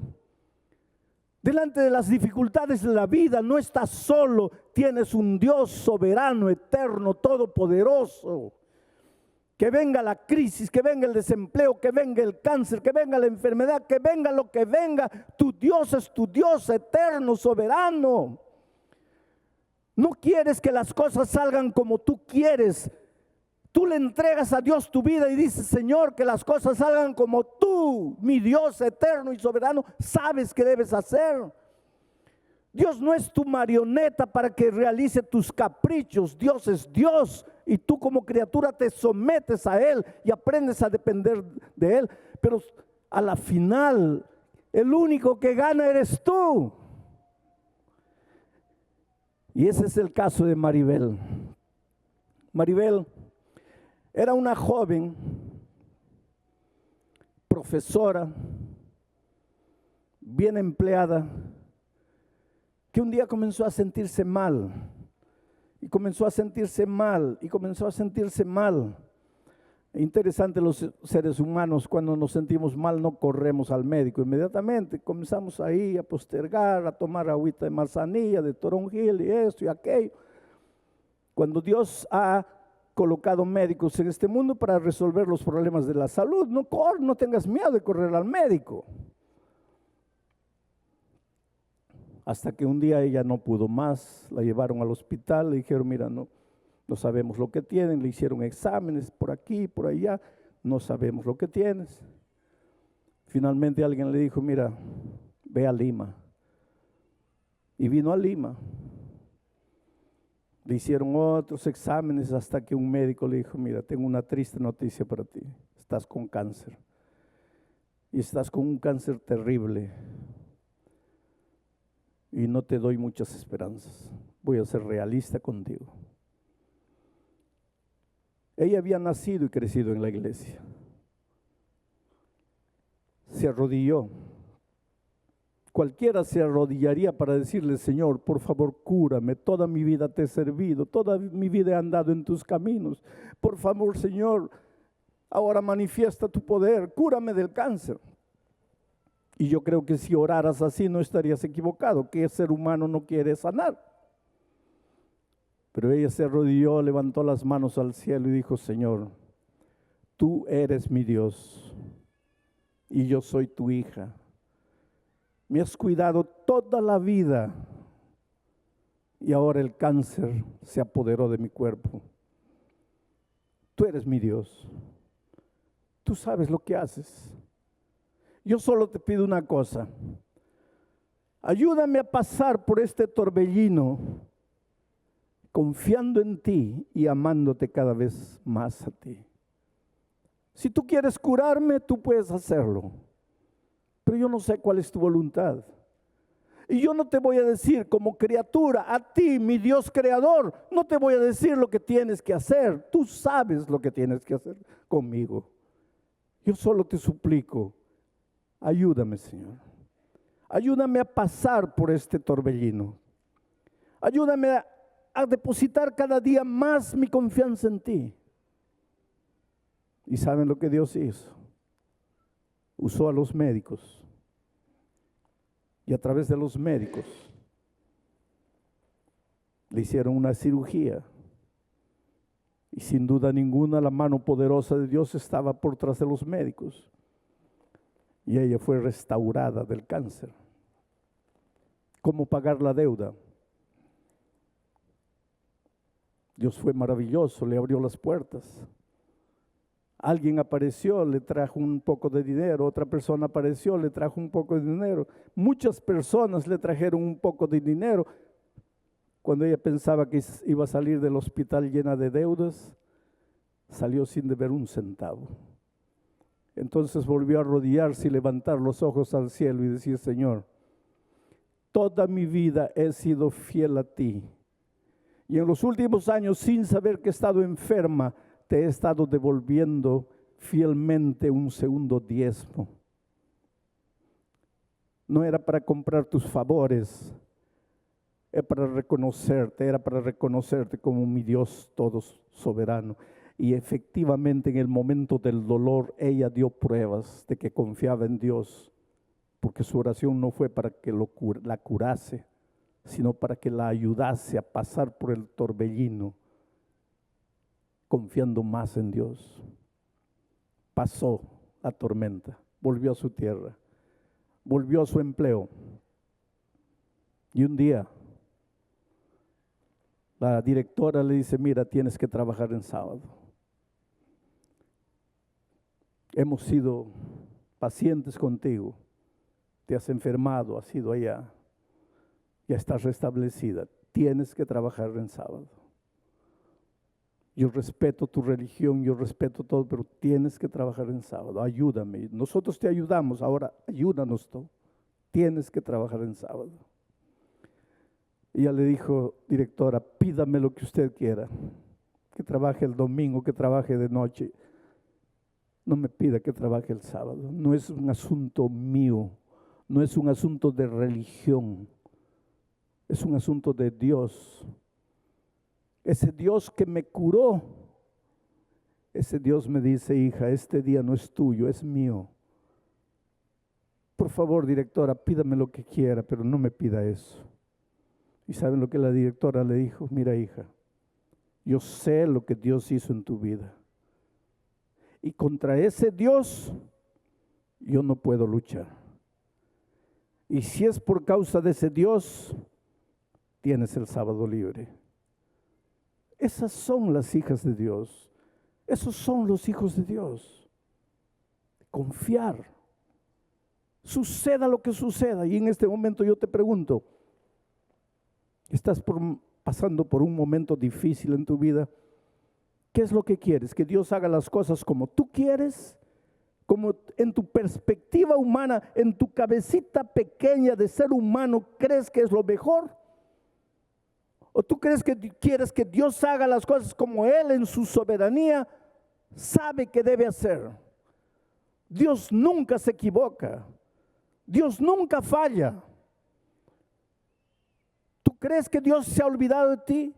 Delante de las dificultades de la vida no estás solo, tienes un Dios soberano, eterno, todopoderoso. Que venga la crisis, que venga el desempleo, que venga el cáncer, que venga la enfermedad, que venga lo que venga, tu Dios es tu Dios eterno, soberano. No quieres que las cosas salgan como tú quieres. Tú le entregas a Dios tu vida y dices, Señor, que las cosas salgan como tú, mi Dios eterno y soberano, sabes que debes hacer. Dios no es tu marioneta para que realice tus caprichos. Dios es Dios y tú como criatura te sometes a Él y aprendes a depender de Él. Pero a la final, el único que gana eres tú. Y ese es el caso de Maribel. Maribel era una joven profesora, bien empleada, que un día comenzó a sentirse mal, y comenzó a sentirse mal, y comenzó a sentirse mal. Interesante, los seres humanos cuando nos sentimos mal no corremos al médico inmediatamente, comenzamos ahí a postergar, a tomar agüita de manzanilla, de toronjil y esto y aquello. Cuando Dios ha colocado médicos en este mundo para resolver los problemas de la salud, no tengas miedo de correr al médico. Hasta que un día ella no pudo más, la llevaron al hospital, le dijeron, mira, no sabemos lo que tienen, le hicieron exámenes por aquí, por allá, no sabemos lo que tienes. Finalmente alguien le dijo, mira, ve a Lima. Y vino a Lima. Le hicieron otros exámenes hasta que un médico le dijo, mira, tengo una triste noticia para ti, estás con cáncer. Y estás con un cáncer terrible. Y no te doy muchas esperanzas, voy a ser realista contigo. Ella había nacido y crecido en la iglesia. Se arrodilló. Cualquiera se arrodillaría para decirle, Señor, por favor, cúrame, toda mi vida te he servido, toda mi vida he andado en tus caminos. Por favor, Señor, ahora manifiesta tu poder, cúrame del cáncer. Y yo creo que si oraras así no estarías equivocado, que el ser humano no quiere sanar. Pero ella se arrodilló, levantó las manos al cielo y dijo, Señor, tú eres mi Dios y yo soy tu hija. Me has cuidado toda la vida y ahora el cáncer se apoderó de mi cuerpo. Tú eres mi Dios. Tú sabes lo que haces. Yo solo te pido una cosa. Ayúdame a pasar por este torbellino confiando en ti y amándote cada vez más a ti. Si tú quieres curarme, tú puedes hacerlo. Pero yo no sé cuál es tu voluntad. Y yo no te voy a decir como criatura, a ti, mi Dios creador, no te voy a decir lo que tienes que hacer. Tú sabes lo que tienes que hacer conmigo. Yo solo te suplico, ayúdame, Señor. Ayúdame a pasar por este torbellino. Ayúdame a depositar cada día más mi confianza en ti. ¿Y saben lo que Dios hizo? Usó a los médicos. Y a través de los médicos le hicieron una cirugía. Y sin duda ninguna la mano poderosa de Dios estaba por tras de los médicos. Y ella fue restaurada del cáncer. ¿Cómo pagar la deuda? Dios fue maravilloso, le abrió las puertas. Alguien apareció, le trajo un poco de dinero, otra persona apareció, le trajo un poco de dinero. Muchas personas le trajeron un poco de dinero. Cuando ella pensaba que iba a salir del hospital llena de deudas, salió sin deber un centavo. Entonces volvió a arrodillarse y levantar los ojos al cielo y decir, Señor, toda mi vida he sido fiel a ti. Y en los últimos años, sin saber que he estado enferma, te he estado devolviendo fielmente un segundo diezmo. No era para comprar tus favores, era para reconocerte como mi Dios todo soberano. Y efectivamente en el momento del dolor ella dio pruebas de que confiaba en Dios, porque su oración no fue para que la curase, sino para que la ayudase a pasar por el torbellino, confiando más en Dios. Pasó la tormenta, volvió a su tierra, volvió a su empleo. Y un día la directora le dice, mira, tienes que trabajar en sábado. Hemos sido pacientes contigo, te has enfermado, has ido allá, ya estás restablecida, tienes que trabajar en sábado. Yo respeto tu religión, yo respeto todo, pero tienes que trabajar en sábado, ayúdame. Nosotros te ayudamos, ahora ayúdanos tú, tienes que trabajar en sábado. Ella le dijo, directora, pídame lo que usted quiera, que trabaje el domingo, que trabaje de noche. No me pida que trabaje el sábado, no es un asunto mío, no es un asunto de religión, es un asunto de Dios. Ese Dios que me curó, ese Dios me dice, hija, este día no es tuyo, es mío. Por favor, directora, pídame lo que quiera, pero no me pida eso. ¿Y saben lo que la directora le dijo? Mira, hija, yo sé lo que Dios hizo en tu vida. Y contra ese Dios yo no puedo luchar. Y si es por causa de ese Dios, tienes el sábado libre. Esas son las hijas de Dios. Esos son los hijos de Dios. Confiar. Suceda lo que suceda. Y en este momento yo te pregunto, ¿estás pasando por un momento difícil en tu vida? ¿Qué es lo que quieres? ¿Que Dios haga las cosas como tú quieres? ¿Como en tu perspectiva humana, en tu cabecita pequeña de ser humano, crees que es lo mejor? ¿O tú crees que quieres que Dios haga las cosas como Él en su soberanía sabe que debe hacer? Dios nunca se equivoca. Dios nunca falla. ¿Tú crees que Dios se ha olvidado de ti?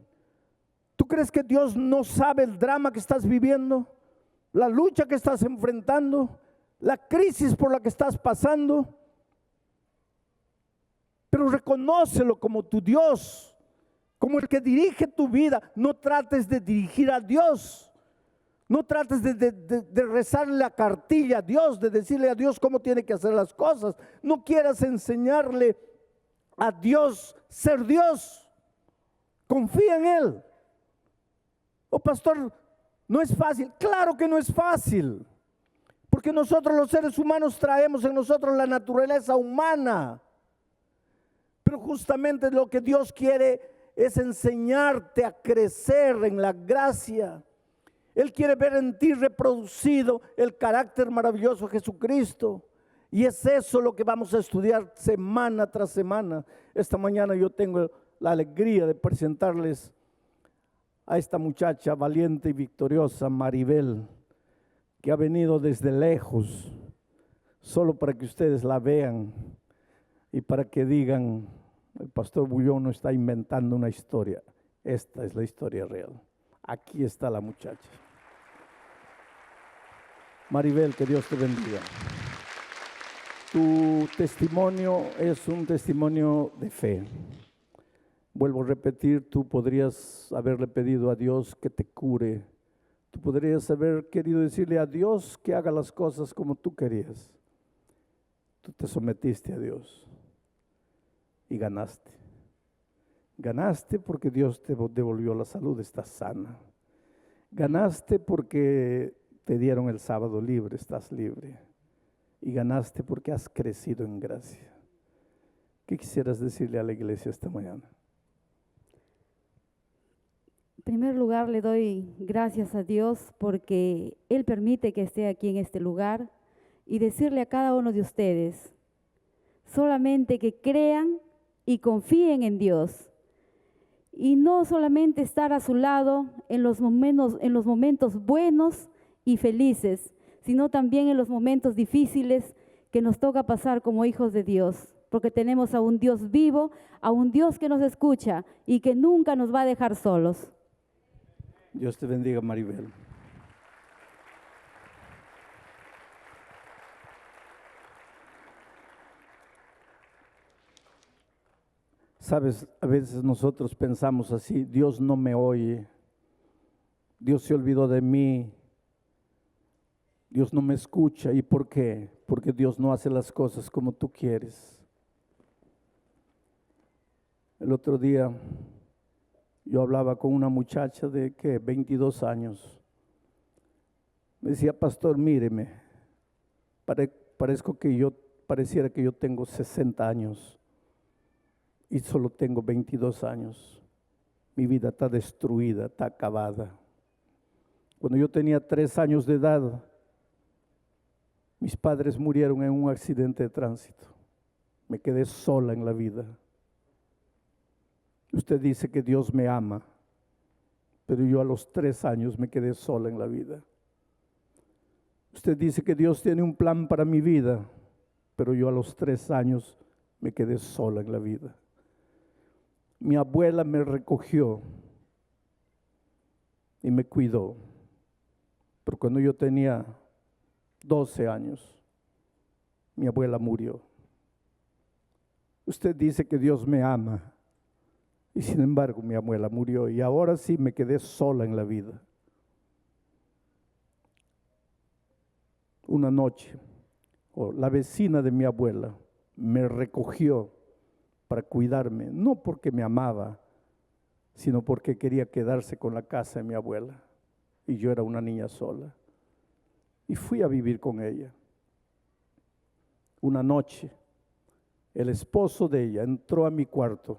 ¿Tú crees que Dios no sabe el drama que estás viviendo? La lucha que estás enfrentando, la crisis por la que estás pasando. Pero reconócelo como tu Dios, como el que dirige tu vida. No trates de dirigir a Dios. No trates de rezarle la cartilla a Dios, de decirle a Dios cómo tiene que hacer las cosas. No quieras enseñarle a Dios ser Dios. Confía en Él. Oh, pastor, no es fácil. Claro que no es fácil, porque nosotros los seres humanos traemos en nosotros la naturaleza humana. Pero justamente lo que Dios quiere es enseñarte a crecer en la gracia. Él quiere ver en ti reproducido el carácter maravilloso de Jesucristo. Y es eso lo que vamos a estudiar semana tras semana. Esta mañana yo tengo la alegría de presentarles a esta muchacha valiente y victoriosa, Maribel, que ha venido desde lejos, solo para que ustedes la vean y para que digan, el pastor Bullón no está inventando una historia, esta es la historia real. Aquí está la muchacha. Maribel, que Dios te bendiga. Tu testimonio es un testimonio de fe. Vuelvo a repetir, tú podrías haberle pedido a Dios que te cure. Tú podrías haber querido decirle a Dios que haga las cosas como tú querías. Tú te sometiste a Dios y ganaste. Ganaste porque Dios te devolvió la salud, estás sana. Ganaste porque te dieron el sábado libre, estás libre. Y ganaste porque has crecido en gracia. ¿Qué quisieras decirle a la iglesia esta mañana? En primer lugar, le doy gracias a Dios porque Él permite que esté aquí en este lugar y decirle a cada uno de ustedes, solamente que crean y confíen en Dios. Y no solamente estar a su lado en los momentos buenos y felices, sino también en los momentos difíciles que nos toca pasar como hijos de Dios. porque tenemos a un Dios vivo, a un Dios que nos escucha y que nunca nos va a dejar solos. Dios te bendiga, Maribel. Sabes, a veces nosotros pensamos así: Dios no me oye, Dios se olvidó de mí, Dios no me escucha. ¿Y por qué? Porque Dios no hace las cosas como tú quieres. El otro día yo hablaba con una muchacha de 22 años. Me decía: pastor, míreme, pareciera que yo tengo 60 años. Y solo tengo 22 años. Mi vida está destruida, está acabada. Cuando yo tenía 3 años de edad, mis padres murieron en un accidente de tránsito. Me quedé sola en la vida. Usted dice que Dios me ama, pero yo a los 3 años me quedé sola en la vida. Usted dice que Dios tiene un plan para mi vida, pero yo a los 3 años me quedé sola en la vida. Mi abuela me recogió y me cuidó, pero cuando yo tenía 12 años, mi abuela murió. Usted dice que Dios me ama y sin embargo mi abuela murió y ahora sí me quedé sola en la vida. Una noche, la vecina de mi abuela me recogió para cuidarme, no porque me amaba, sino porque quería quedarse con la casa de mi abuela. Y yo era una niña sola. Y fui a vivir con ella. Una noche, el esposo de ella entró a mi cuarto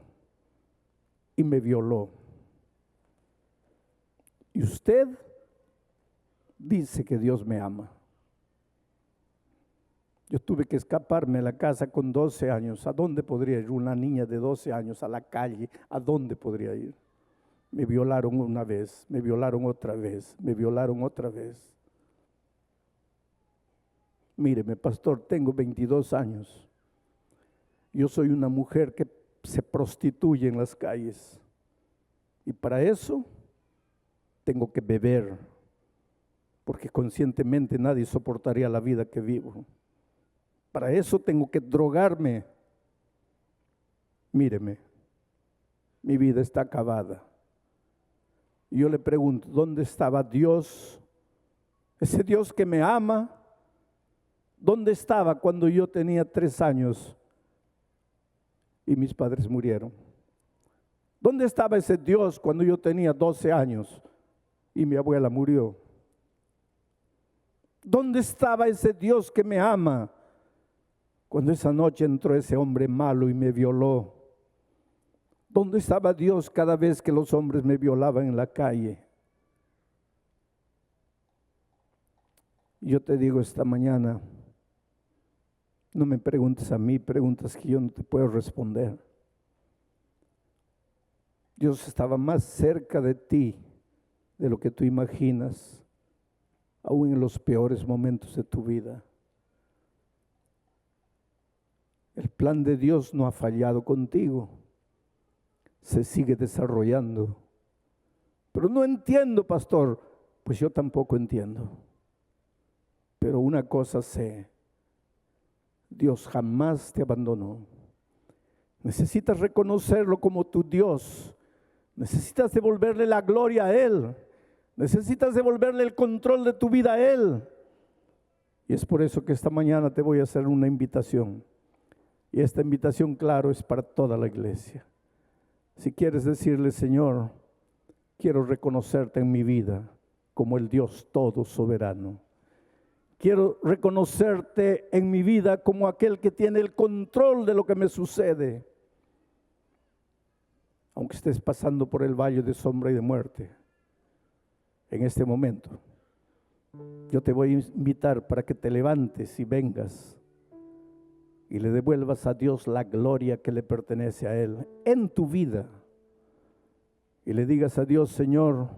y me violó. Y usted dice que Dios me ama. Yo tuve que escaparme de la casa con 12 años. ¿A dónde podría ir una niña de 12 años a la calle? ¿A dónde podría ir? Me violaron una vez, me violaron otra vez, me violaron otra vez. Míreme, pastor, tengo 22 años. Yo soy una mujer que se prostituye en las calles. Y para eso tengo que beber, porque conscientemente nadie soportaría la vida que vivo. Para eso tengo que drogarme. Míreme, mi vida está acabada. Y yo le pregunto, ¿dónde estaba Dios? Ese Dios que me ama, ¿dónde estaba cuando yo tenía 3 años y mis padres murieron? ¿Dónde estaba ese Dios cuando yo tenía 12 años y mi abuela murió? ¿Dónde estaba ese Dios que me ama cuando esa noche entró ese hombre malo y me violó? ¿Dónde estaba Dios cada vez que los hombres me violaban en la calle? Yo te digo esta mañana, no me preguntes a mí preguntas que yo no te puedo responder. Dios estaba más cerca de ti de lo que tú imaginas, aún en los peores momentos de tu vida. El plan de Dios no ha fallado contigo, se sigue desarrollando. Pero no entiendo, pastor. Pues yo tampoco entiendo. Pero una cosa sé, Dios jamás te abandonó. Necesitas reconocerlo como tu Dios. Necesitas devolverle la gloria a Él. Necesitas devolverle el control de tu vida a Él. Y es por eso que esta mañana te voy a hacer una invitación. Y esta invitación, claro, es para toda la iglesia. Si quieres decirle, Señor, quiero reconocerte en mi vida como el Dios todo soberano. Quiero reconocerte en mi vida como aquel que tiene el control de lo que me sucede. Aunque estés pasando por el valle de sombra y de muerte, en este momento, yo te voy a invitar para que te levantes y vengas y le devuelvas a Dios la gloria que le pertenece a Él en tu vida. Y le digas a Dios, Señor,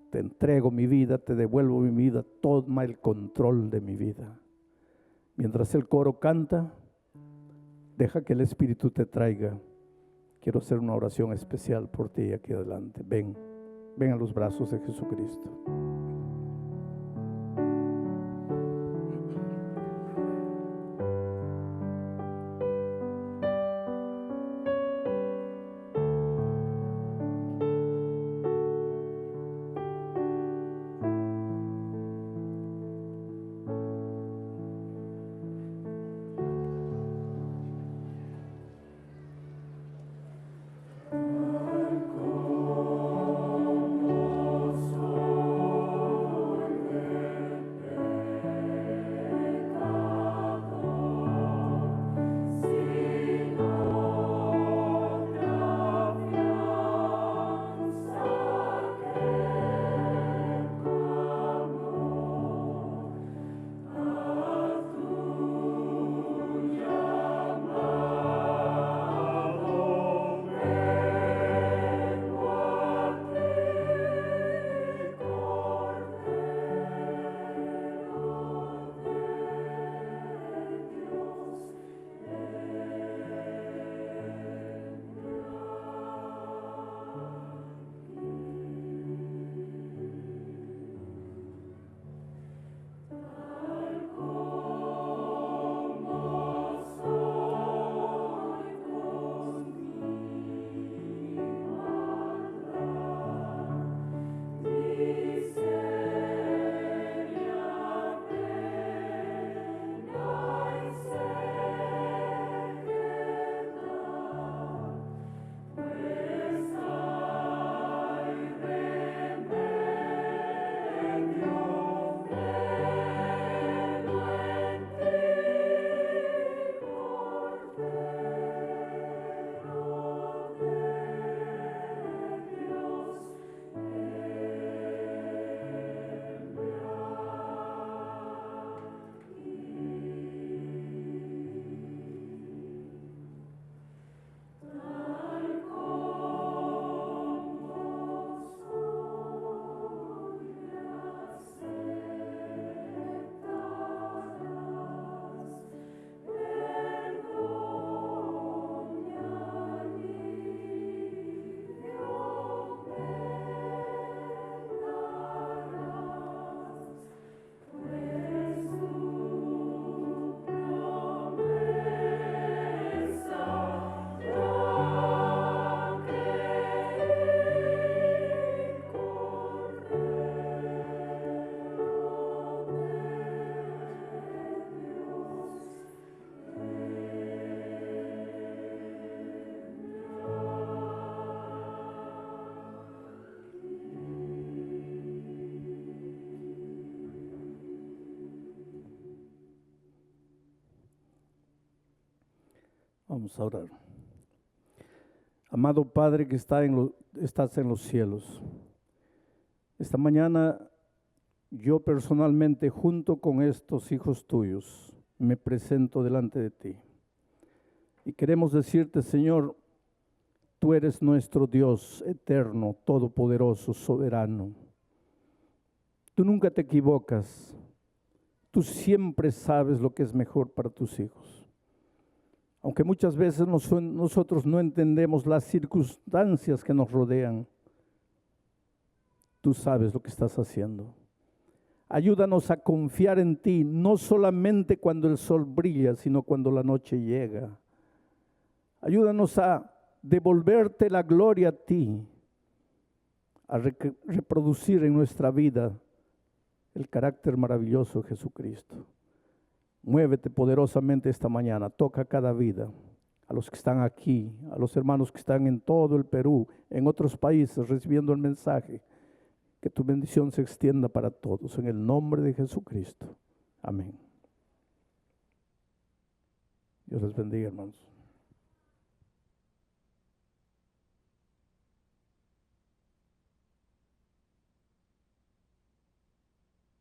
te entrego mi vida, te devuelvo mi vida, toma el control de mi vida. Mientras el coro canta, Deja que el Espíritu te traiga. Quiero hacer una oración especial por ti aquí adelante. Ven a los brazos de Jesucristo. Vamos a orar. Amado Padre que estás en los cielos, esta mañana yo personalmente junto con estos hijos tuyos me presento delante de ti. Y queremos decirte, Señor, tú eres nuestro Dios eterno, todopoderoso, soberano. Tú nunca te equivocas. Tú siempre sabes lo que es mejor para tus hijos. Aunque muchas veces nosotros no entendemos las circunstancias que nos rodean, tú sabes lo que estás haciendo. Ayúdanos a confiar en ti, no solamente cuando el sol brilla, sino cuando la noche llega. Ayúdanos a devolverte la gloria a ti, a reproducir en nuestra vida el carácter maravilloso de Jesucristo. Muévete poderosamente esta mañana, toca cada vida, a los que están aquí, a los hermanos que están en todo el Perú, en otros países recibiendo el mensaje. Que tu bendición se extienda para todos, en el nombre de Jesucristo. Amén. Dios les bendiga, hermanos.